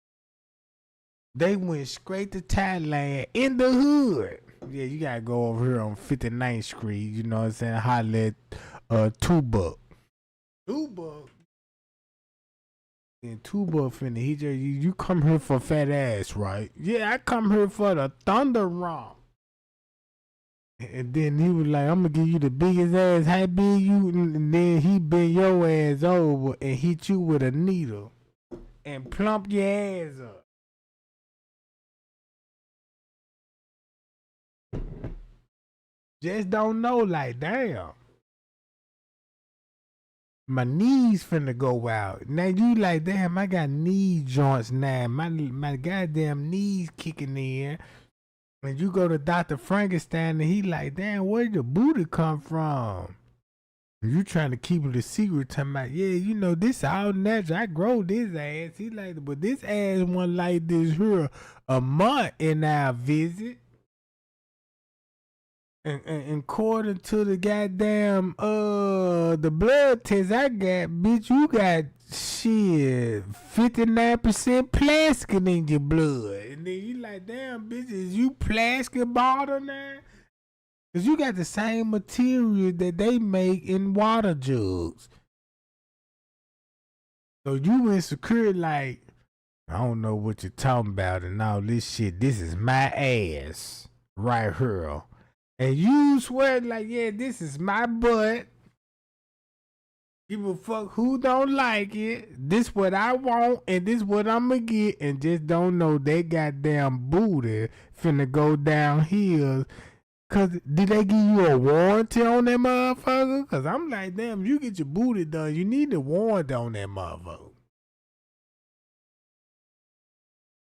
They went straight to Thailand in the hood. Yeah, you gotta go over here on 59th Street, you know what I'm saying? Holla at $2. $2? And Tuba finna hit you come here for fat ass, right? Yeah, I come here for the thunder romp. And then he was like, I'm gonna give you the biggest ass. How big you? And then he bend your ass over and hit you with a needle and plump your ass up. Just don't know, like, damn. My knees finna go out. Now you like, damn, I got knee joints now. My goddamn knees kicking in. And you go to Dr. Frankenstein and he like, damn, where your booty come from? And you trying to keep it a secret, talking about, yeah, you know, this all natural. I grow this ass. He like, but this ass wasn't like this here a month in our visit. And according to the goddamn the blood test I got, bitch, you got shit 59% plastic in your blood. And then you like, damn, bitch, is you plastic bottle now? Cause you got the same material that they make in water jugs. So you insecure like, I don't know what you're talking about and all this shit. This is my ass right here. And you swear like, yeah, this is my butt. Give a fuck who don't like it. This what I want and this what I'ma get. And just don't know they goddamn booty finna go downhill. Cause did they give you a warranty on that motherfucker? Cause I'm like, damn, you get your booty done, you need a warranty on that motherfucker.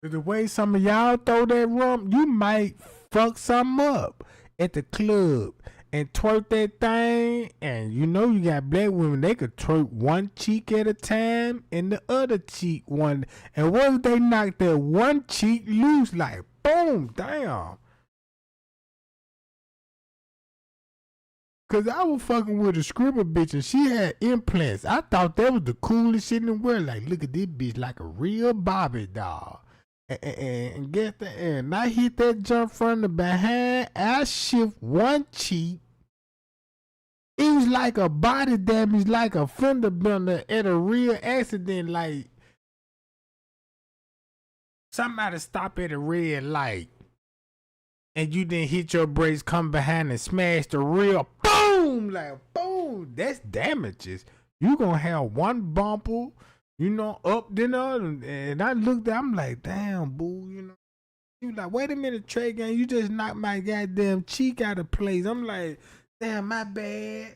Cause the way some of y'all throw that rump, you might fuck something up at the club and twerk that thing. And you know you got black women, they could twerk one cheek at a time and the other cheek one. And what if they knock that one cheek loose, like boom, damn. Cause I was fucking with a scribble bitch and she had implants. I thought that was the coolest shit in the world. Like, look at this bitch like a real Barbie doll. And get the end. I hit that jump from the behind. I shift one cheek. It was like a body damage, like a fender bender at a real accident. Like somebody stop at a red light and you didn't hit your brakes, come behind and smash the real boom, like boom. That's damages. You gonna have one bumper, you know, up then other. And I looked at, I'm like, damn, boo, you know. He was like, wait a minute, Trey Gang, you just knocked my goddamn cheek out of place. I'm like, damn, my bad.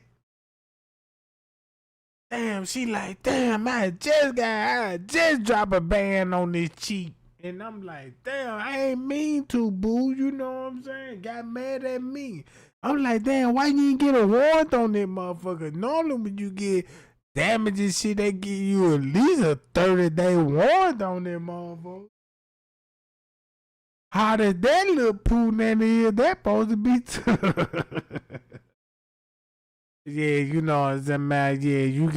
Damn, she like, damn, I just drop a band on this cheek. And I'm like, damn, I ain't mean to, boo. You know what I'm saying? Got mad at me. I'm like, damn, why you didn't get a warrant on that motherfucker? Normally when you get damages shit, they give you at least a 30-day warrant on that motherfucker. How does that little poo nanny is? That supposed to be Yeah, you know what I'm saying, man. Yeah, you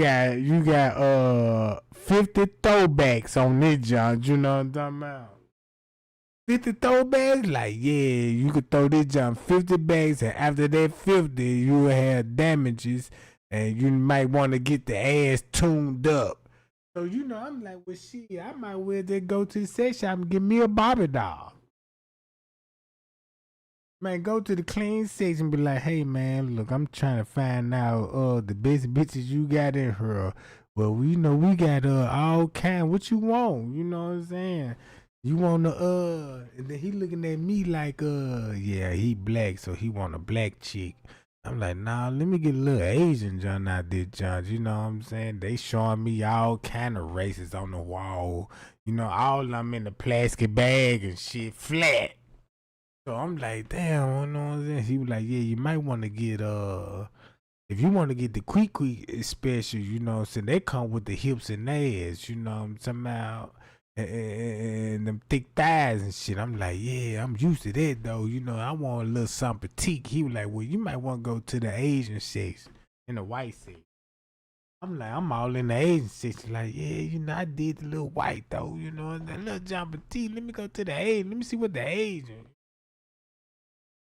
got 50 throwbacks on this junk, you know what I'm talking about? 50 throwbacks? Like, yeah, you could throw this junk 50 bags, and after that 50, you will have damages, and you might want to get the ass tuned up. So, you know, I'm like, well, shit, I might well just go to the sex shop and get me a Barbie doll. Man, go to the clean section and be like, hey, man, look, I'm trying to find out the best bitches you got in here. Well, you know, we got all kind. What you want? You know what I'm saying? You want the, and then he looking at me like, yeah, he black, so he want a black chick. I'm like, nah, let me get a little Asian John out there, John. You know what I'm saying? They showing me all kind of races on the wall. You know, all of them in the plastic bag and shit, flat. So I'm like, damn, you know what I'm saying? He was like, yeah, you might want to get, if you want to get the quick special, you know what I'm saying? They come with the hips and ass, you know what I'm talking about? And them thick thighs and shit. I'm like, yeah, I'm used to that though. You know, I want a little something petite. He was like, well, you might want to go to the Asian section in the white section. I'm like, I'm all in the Asian section. Like, yeah, you know, I did the little white though. You know, that little John Petite. Let me go to the Asian. Let me see what the Asian.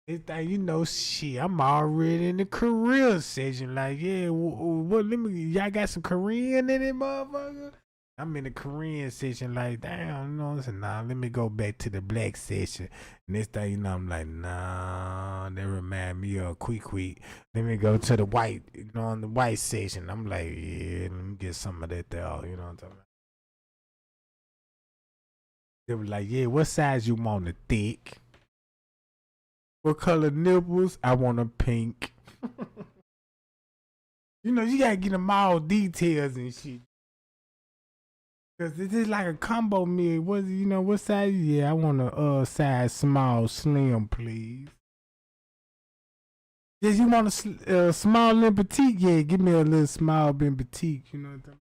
It's like, you know, shit, I'm already in the Korean section. Like, yeah, what, let me, y'all got some Korean in it, motherfucker? I'm in the Korean section, like, damn, you know, I said, nah, let me go back to the black section. And this thing, you know, I'm like, nah, that remind me of Quick. Let me go to the white, you know, on the white section. I'm like, yeah, let me get some of that there, you know what I'm talking about? They were like, yeah, what size you want, a thick? What color nipples? I want a pink. You know, you gotta get them all details and shit. Cause this is like a combo meal. What you know? What size? Yeah, I want a size small, slim, please. Yes, you want a small and petite? Yeah, give me a little small and petite. You know what I'm talking?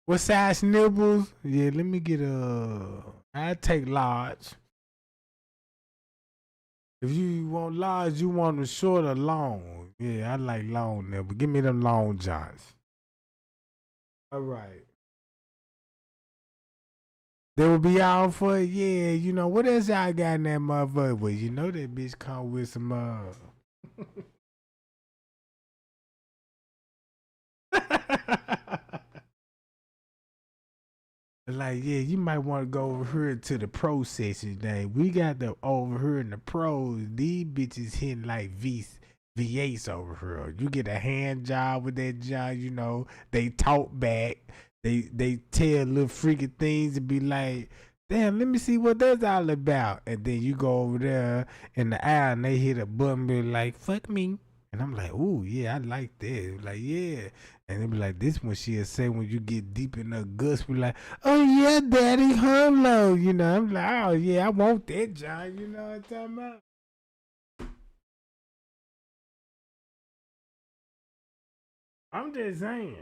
What size nipples? Yeah, let me get a. I take large. If you want large, you want them short or long. Yeah, I like long nipples. Give me them long johns. All right. They will be all for it. Yeah, you know, what else y'all got in that motherfucker? Well, you know that bitch come with some like, yeah, you might want to go over here to the pro section thing. We got the over here in the pros. These bitches hitting like V8s over here. You get a hand job with that job, you know, they talk back. They tell little freaky things and be like, damn, let me see what that's all about. And then you go over there in the aisle and they hit a button and be like, fuck me. And I'm like, ooh, yeah, I like that. Like, yeah. And they be like, this one she'll say when you get deep in the guts, be like, oh yeah, daddy, hello. You know, I'm like, oh yeah, I want that job. You know what I'm talking about? I'm just saying.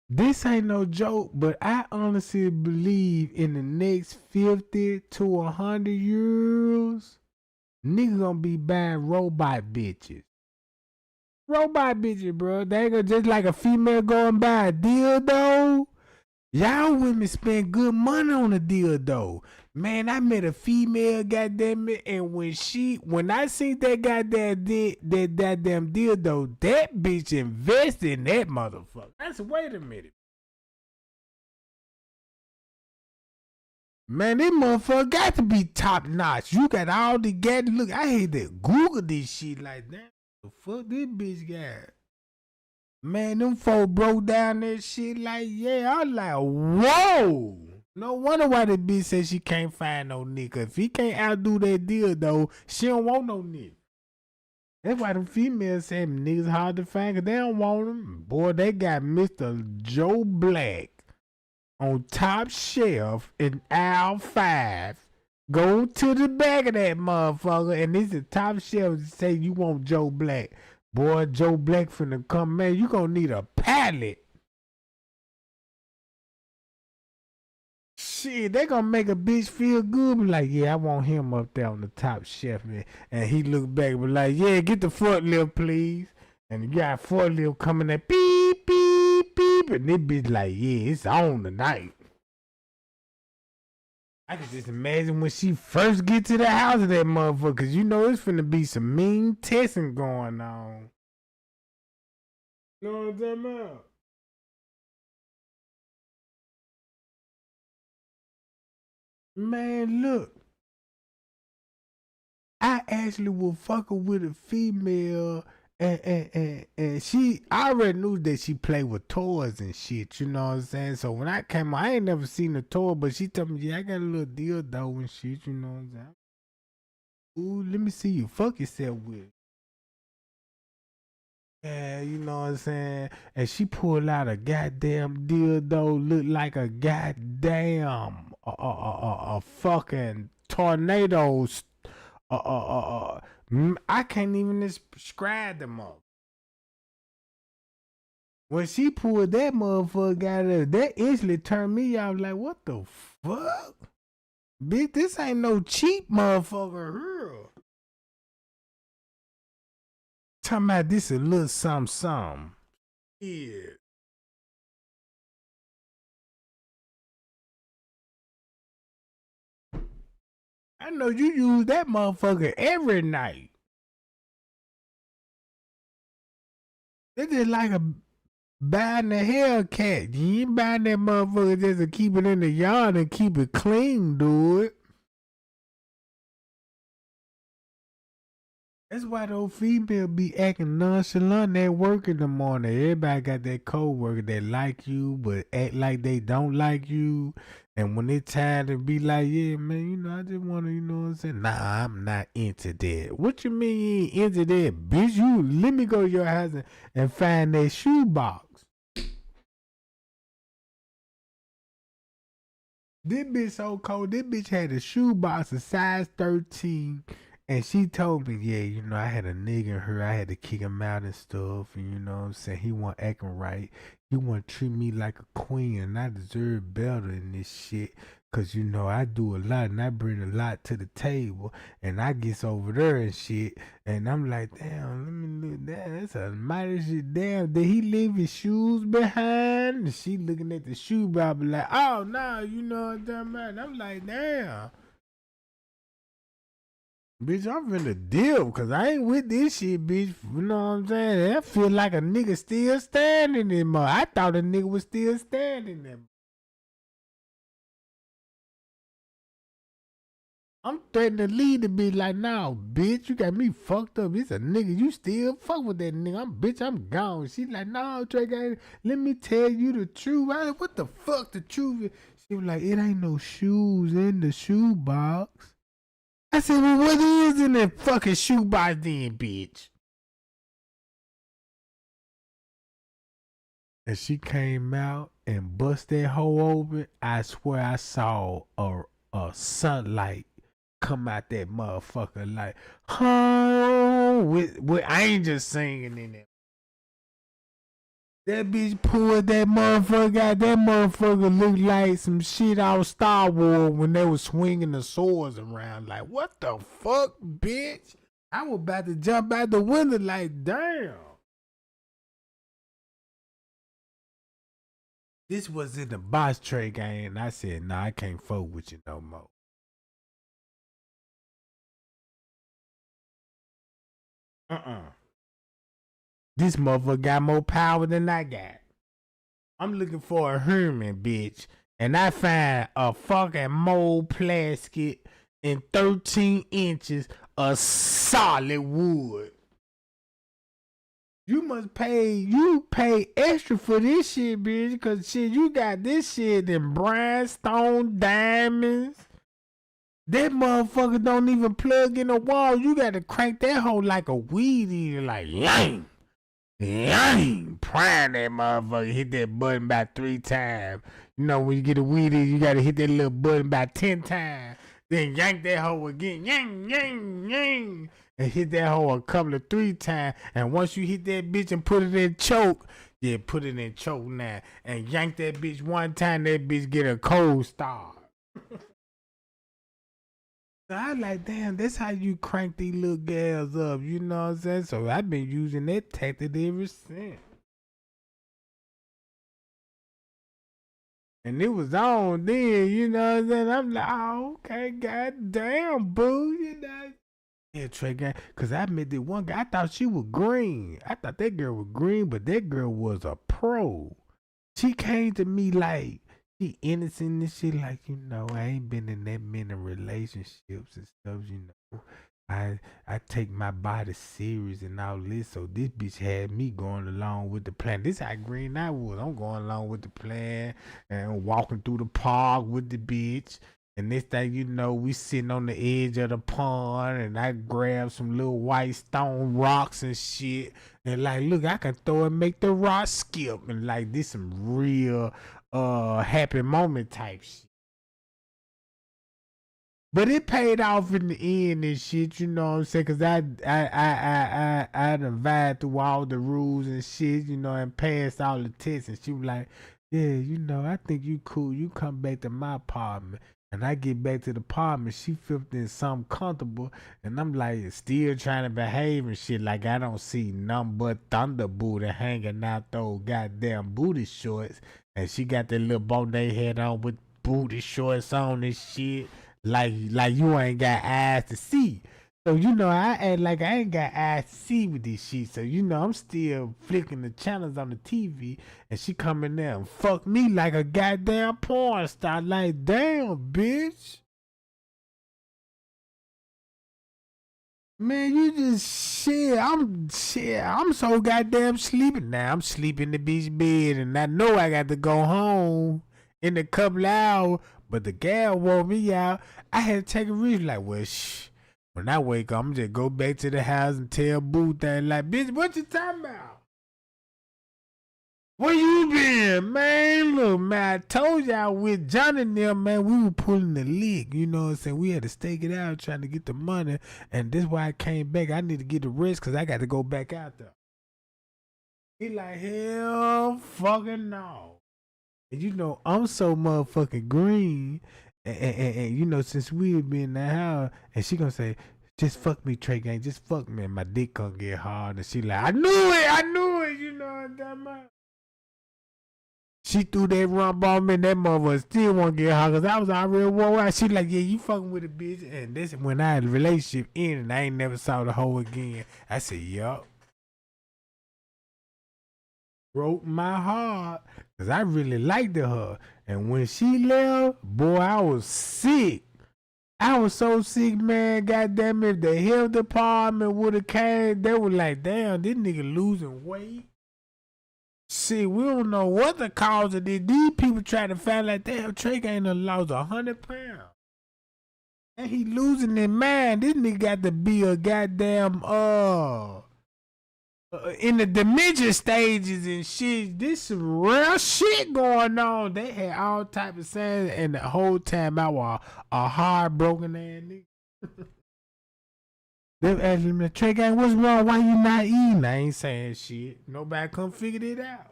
This ain't no joke, but I honestly believe in the next 50 to 100 years, niggas gonna be buying robot bitches. Robot bitches, bro. They ain't gonna just like a female going buy a dildo. Y'all women spend good money on a dildo. Man, I met a female, goddamn it, and when I seen that goddamn dildo, that bitch invested in that motherfucker. I said, wait a minute. Man, this motherfucker got to be top notch. You got all the gadget. Look, I hate to Google this shit like that. The fuck this bitch got? Man, them folks broke down that shit like, yeah, I was like, whoa. No wonder why the bitch said she can't find no nigga. If he can't outdo that deal, though, she don't want no nigga. That's why them females say niggas hard to find, because they don't want them. Boy, they got Mr. Joe Black on top shelf in aisle 5. Go to the back of that motherfucker, and this is top shelf to say you want Joe Black. Boy, Joe Black finna come, man. You gonna need a pallet. Shit, they gonna make a bitch feel good. Be like, yeah, I want him up there on the top shelf, man. And he look back and be like, yeah, get the forklift, please. And you got forklift coming at beep, beep, beep. And this bitch like, yeah, it's on tonight. I can just imagine when she first get to the house of that motherfucker, cause you know it's finna be some mean testing going on. You know what I'm talking about? Man, look. I actually was fucking with a female and she I already knew that she played with toys and shit, you know what I'm saying? So when I came I ain't never seen a toy, but she told me, yeah, I got a little dildo and shit, you know what I'm saying? Ooh, let me see you fuck yourself with. Yeah, you know what I'm saying? And she pulled out a goddamn dildo, looked like a goddamn a fucking tornado. I can't even describe them up. When she pulled that motherfucker out of there, that instantly turned me out like, what the fuck? Bitch, this ain't no cheap motherfucker here. Talking about this a little something. Yeah. I know you use that motherfucker every night. They just like a buying a Hellcat. You ain't buying that motherfucker just to keep it in the yard and keep it clean, dude. That's why those females be acting nonchalant at work in the morning. Everybody got that co-worker that like you, but act like they don't like you. And when it's time to be like, yeah, man, I just want to, what I'm saying? Nah, I'm not into that. What you mean you ain't into that, bitch? Let me go to your house and find that shoebox. This bitch so cold. This bitch had a shoebox a size 13. And she told me, yeah, I had a nigga in her. I had to kick him out and stuff. And you know what I'm saying? He wasn't acting right. He want to treat me like a queen. And I deserve better in this shit. Because, I do a lot and I bring a lot to the table. And I gets over there and shit. And I'm like, damn, let me look. Damn, that's a mighty shit. Damn, did he leave his shoes behind? And she looking at the shoe box like, oh, no, you know what I'm talking about. I'm like, damn. Bitch, I'm finna deal because I ain't with this shit, bitch. You know what I'm saying? That feel like a nigga still standing there, man. I thought a nigga was still standing there. I'm threatening to leave the bitch like, nah, bitch, you got me fucked up. It's a nigga. You still fuck with that nigga. I'm gone. She like, nah, Trey, let me tell you the truth. I like, what the fuck the truth is? She was like, it ain't no shoes in the shoebox. I said, well, what is in that fucking shoebox then, bitch? And she came out and bust that hole open. I swear I saw a sunlight come out that motherfucker like, oh, with angels singing in it. That bitch pulled that motherfucker out. That motherfucker looked like some shit out of Star Wars when they was swinging the swords around. Like, what the fuck, bitch? I was about to jump out the window like, damn. This was in the box tray game. And I said, nah, I can't fuck with you no more. This motherfucker got more power than I got. I'm looking for a Herman, bitch. And I find a fucking mold plastic in 13 inches of solid wood. You pay extra for this shit, bitch. Because shit, you got this shit in rhinestone diamonds. That motherfucker don't even plug in the wall. You got to crank that hole like a weed eater, like, yang. Prime that motherfucker. Hit that button about 3 times. When you get a weed eater, you gotta hit that little button about 10 times. Then yank that hoe again. Yang, yang, yang. And hit that hoe a couple of 3 times. And once you hit that bitch and put it in choke, yeah, put it in choke now. And yank that bitch 1 time, that bitch get a cold start. So I like, damn, that's how you crank these little gals up, you know what I'm saying? So I've been using that tactic ever since. And it was on then, you know what I'm saying? I'm like, oh, okay, goddamn, boo, Yeah, Trey gang, because I met that one guy, I thought she was green. I thought that girl was green, but that girl was a pro. She came to me like, she innocent and shit, like, I ain't been in that many relationships and stuff, I take my body serious and all this, so this bitch had me going along with the plan. This how green I was. I'm going along with the plan and walking through the park with the bitch. And next thing you know, we sitting on the edge of the pond and I grab some little white stone rocks and shit. And like, look, I can throw and make the rock skip. And like, this some real happy moment type shit. But it paid off in the end and shit, you know what I'm saying? Cause I done vibed through all the rules and shit, and passed all the tests. And she was like, yeah, I think you cool. You come back to my apartment. And I get back to the apartment, she felt in something comfortable, and I'm like still trying to behave and shit like I don't see nothing but thunder booty hanging out those goddamn booty shorts, and she got that little bonnet head on with booty shorts on and shit, like you ain't got eyes to see. So, I act like I ain't got IC with this shit. So, I'm still flicking the channels on the TV and she come in there and fuck me like a goddamn porn star. Like, damn, bitch. Man, you just shit. I'm so goddamn sleeping now. I'm sleeping in the bitch bed and I know I got to go home in a couple of hours. But the gal woke me out. I had to take a risk like, well, shh. When I wake up, I'm just go back to the house and tell Boo thing like, bitch, what you talking about? Where you been, man? Look, man, I told y'all with Johnny and them, man, we were pulling the lick, you know what I'm saying? We had to stake it out trying to get the money, and this why I came back. I need to get the rest because I got to go back out there. He like, hell fucking no. And I'm so motherfucking green. And since we been in the house, and she gonna say, just fuck me, Trey Gang, just fuck me, and my dick gonna get hard. And she like, I knew it, you know what I'm talking about? She threw that rump on me, and that motherfucker still won't get hard, cause I was already wore out. She like, yeah, you fucking with a bitch. And this when I had a relationship in, and I ain't never saw the hoe again. I said, yup. Broke my heart, cause I really liked her. And when she left, boy, I was sick. I was so sick, man. Goddamn, if the health department would have came, they were like, damn, this nigga losing weight. See, we don't know what the cause of this. These people try to find like, damn, Trey ain't lost 100 pounds. And he losing his mind. This nigga got to be a goddamn, in the dementia stages and shit. This some real shit going on. They had all type of signs, and the whole time I was a heartbroken ass nigga. They asked me, Trey Gang, what's wrong? Why you not eating? I ain't saying shit. Nobody come figured it out.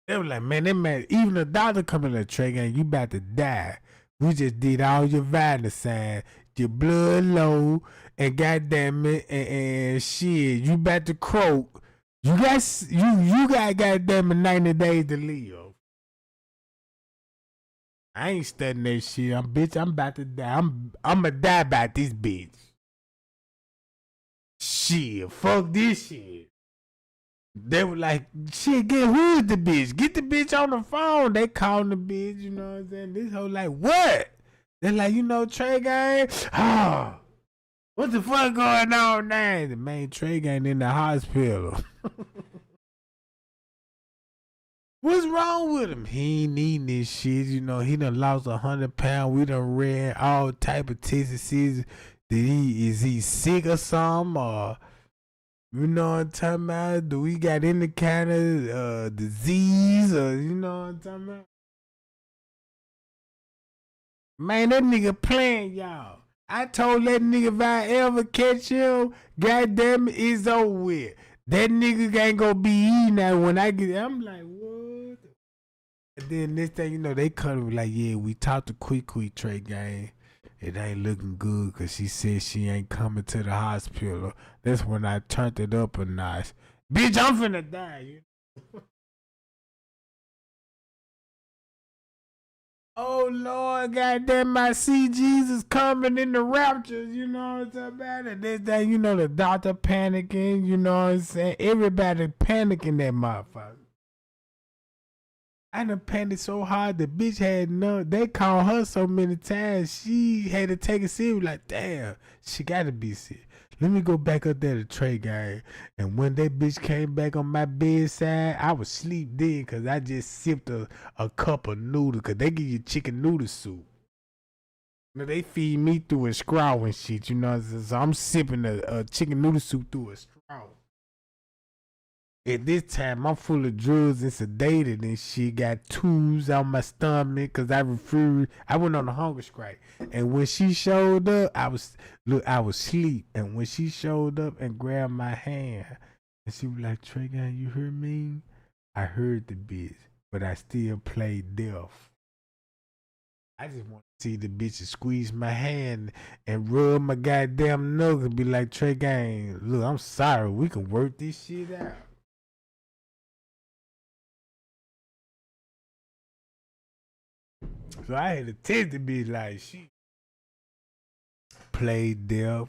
They were like, man, even the doctor coming to Trey Gang, you about to die. We just did all your vital signs, your blood low, and goddamn it, and shit, you about to croak. You got goddamn it 90 days to live. I ain't studying that shit. I'm about to die. I'ma die about this bitch. Shit, fuck this shit. They were like, shit, who is the bitch? Get the bitch on the phone. They calling the bitch, you know what I'm saying? This whole like, what? They're like, Trey Gang? Oh, what the fuck going on now? The main Trey Gang in the hospital. What's wrong with him? He ain't eating this shit. He done lost 100 pounds. We done ran all type of tests. Is he sick or something? Or, you know what I'm talking about? Do we got any kind of disease? Or, you know what I'm talking about? Man, that nigga playing, y'all. I told that nigga if I ever catch him, goddamn it, it's over with. That nigga ain't gonna be eating that when I get there. I'm like, what? And then next thing you know, they come like, yeah, we talked to Quick Trey Gang. It ain't looking good because she said she ain't coming to the hospital. That's when I turned it up a notch. Bitch, I'm finna die. Oh Lord, goddamn, I see Jesus coming in the raptures, you know what I'm talking about? And this thing, the doctor panicking, you know what I'm saying? Everybody panicking that motherfucker. I done panicked so hard, the bitch they called her so many times, she had to take it serious, like, damn, she gotta be sick. Let me go back up there to Trey Gang. And when that bitch came back on my bedside, I was asleep then because I just sipped a cup of noodles because they give you chicken noodle soup. They feed me through a straw and shit, you know. So I'm sipping a chicken noodle soup through a straw. At this time, I'm full of drugs and sedated and shit. Got tubes on my stomach because I refused. I went on a hunger strike. And when she showed up, I was asleep. And when she showed up and grabbed my hand, and she was like, Trey Gang, you heard me? I heard the bitch, but I still played deaf. I just want to see the bitch squeeze my hand and rub my goddamn nose and be like, Trey Gang, look, I'm sorry. We can work this shit out. So I had to test to be like, shit. played deaf.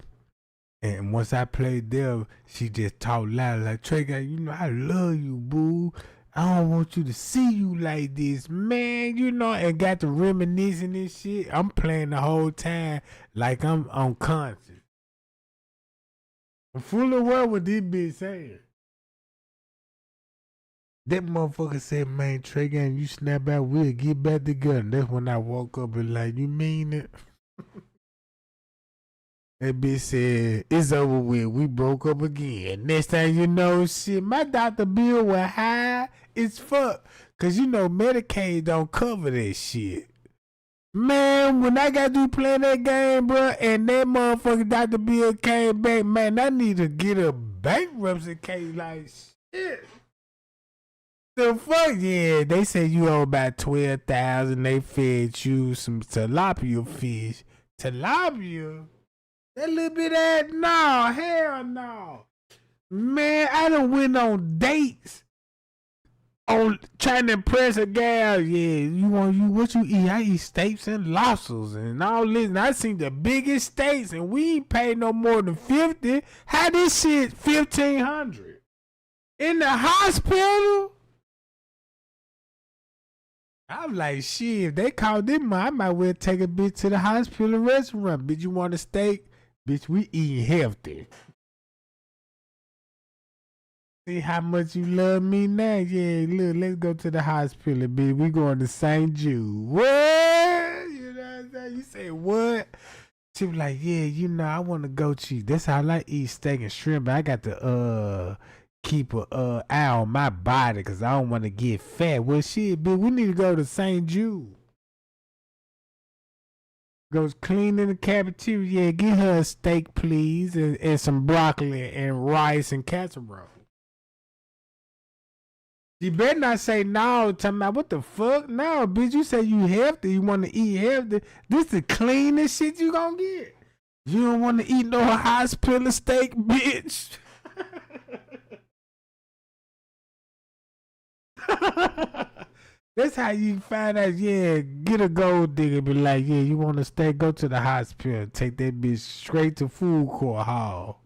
And once I played deaf, she just talked loud like, Trey, you know, I love you, boo. I don't want you to see you like this, man, you know, and got to reminiscing and shit. I'm playing the whole time like I'm unconscious. I'm fully aware what this bitch saying. That motherfucker said, man, Trey, you snap out, we'll get back together. That's when I woke up and like, you mean it? That bitch said, it's over with. We broke up again. Next thing you know, shit, my doctor bill was high as fuck. Cause you know Medicaid don't cover that shit. Man, when I got through playing that game, bro, and that motherfucking doctor bill came back, man, I need to get a bankruptcy case like shit. The fuck, yeah. They said you owe about $12,000. They fed you some tilapia fish. Tilapia? That little bit of no, hell no. Man, I done went on dates on trying to impress a gal. Yeah, you want what you eat? I eat steaks and lobsters and all this. And I seen the biggest steaks and we ain't paid no more than $50. How this shit $1,500? In the hospital? I'm like, shit, if they call them, I might well take a bitch to the hospital restaurant. Bitch, you want a steak? Bitch, we eat healthy. See how much you love me now? Yeah, look, let's go to the hospital, bitch. We going to St. Jude. What? You know what I'm saying? You say, what? She was like, yeah, you know, I want to go cheap. That's how I like eat steak and shrimp. But I got to keep a eye on my body because I don't want to get fat. Well, shit, bitch, we need to go to St. Jude. Goes clean in the cafeteria. Yeah, get her a steak, please, and some broccoli and rice and casserole. You better not say no. Tell me what the fuck? No, bitch, you say you healthy. You want to eat healthy. This the cleanest shit you gonna get. You don't want to eat no hospital steak, bitch. That's how you find out, yeah, get a gold digger, be like, yeah, you want to stay, go to the hospital, take that bitch straight to food court hall.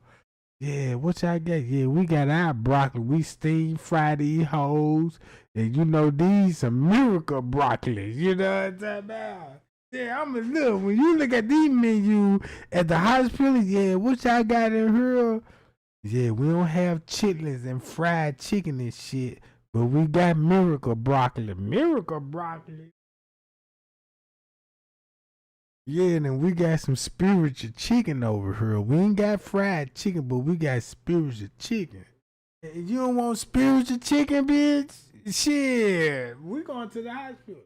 Yeah, what y'all got? Yeah, we got our broccoli. We steam fried these hoes. And you know, these some miracle broccoli. You know what I'm talking about? Yeah, I'm a look. When you look at these menus at the hospital, yeah, what y'all got in here? Yeah, we don't have chitlins and fried chicken and shit. But we got miracle broccoli. Miracle broccoli. Yeah, and then we got some spiritual chicken over here. We ain't got fried chicken, but we got spiritual chicken. And you don't want spiritual chicken, bitch? Shit, we going to the hospital.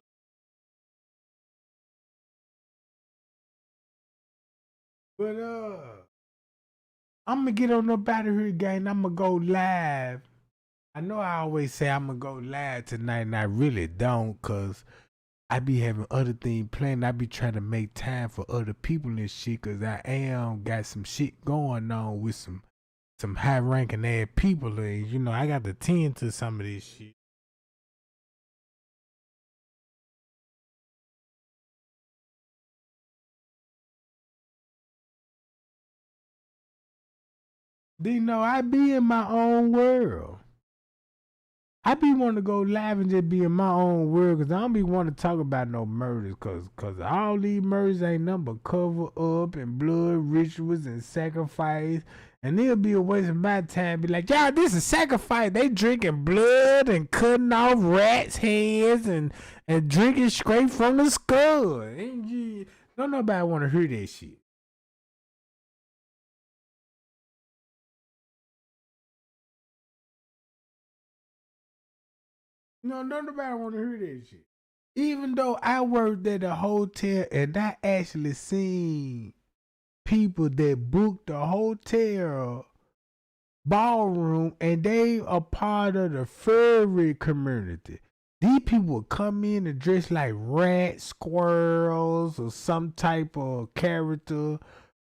But I'm gonna get on up out of here again. I'm gonna go live. I know I always say I'm gonna go live tonight, and I really don't, cause I be having other things planned. I be trying to make time for other people and shit, cause I got some shit going on with some high ranking ass people, and you know I got to tend to some of this shit. You know I be in my own world. I be wanting to go live and just be in my own world because I don't be wanting to talk about no murders because all these murders ain't nothing but cover up and blood rituals and sacrifice. And it'll be a waste of my time. Be like, y'all, this is sacrifice. They drinking blood and cutting off rats' heads and drinking straight from the skull. Don't nobody want to hear that shit. No, nobody want to hear that shit. Even though I worked at a hotel and I actually seen people that booked the hotel ballroom and they are part of the furry community. These people would come in and dress like rats, squirrels, or some type of character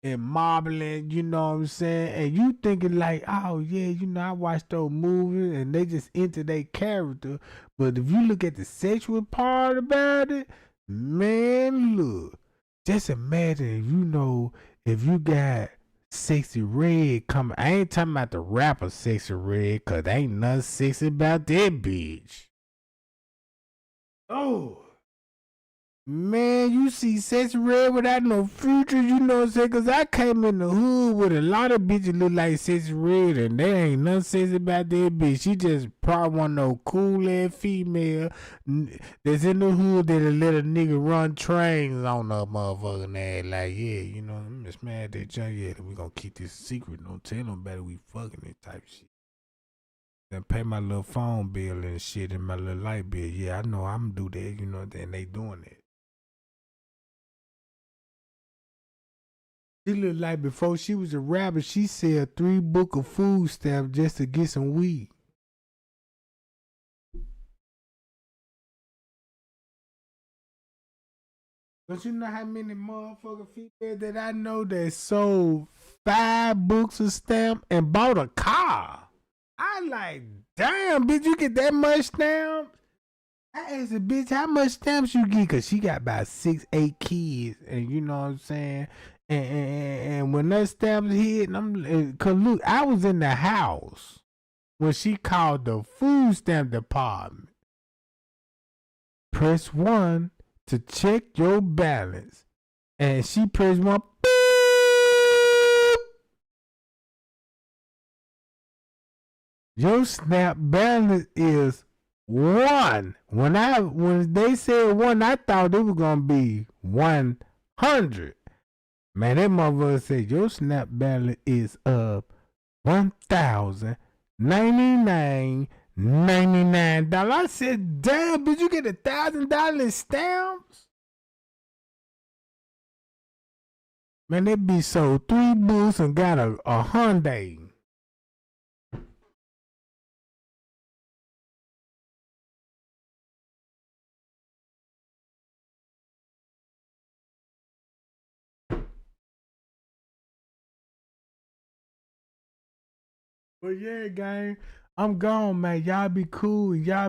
and modeling, you know what I'm saying? And you thinking like, oh yeah, you know, I watched those movies and they just into their character. But if you look at the sexual part about it, man, look, just imagine, if you got Sexy Red coming. I ain't talking about the rapper Sexy Red, cause ain't nothing sexy about that bitch. Oh. Man, you see Sexy Red without no future, you know what I'm saying? Cause I came in the hood with a lot of bitches look like Sexy Red, and there ain't nothing sexy about that bitch. She just probably one of those cool ass female that's in the hood that'll let a nigga run trains on her motherfucking ass. Like, yeah, I'm just mad that young, yeah, we gonna keep this secret. Don't tell nobody we fucking it type shit. Then pay my little phone bill and shit and my little light bill. Yeah, I know I'm gonna do that, and they doing it. She looked like before she was a rapper, she said 3 book of food stamps just to get some weed. But you know how many motherfucking females that I know that sold 5 books of stamp and bought a car? I like, damn, bitch, you get that much stamps? I asked the bitch how much stamps you get, cause she got about 6, 8 kids, and you know what I'm saying? And when that stamps hit, cause look, I was in the house when she called the food stamp department. Press 1 to check your balance, and she pressed 1. Boop. Your SNAP balance is 1. When they said 1, I thought it was gonna be 100. Man, that motherfucker said your SNAP balance is up $1,099.99. I said, damn, bitch, you get $1,000 in stamps? Man, that bitch sold 3 boots and got a Hyundai. But yeah, gang, I'm gone, man. Y'all be cool. Y'all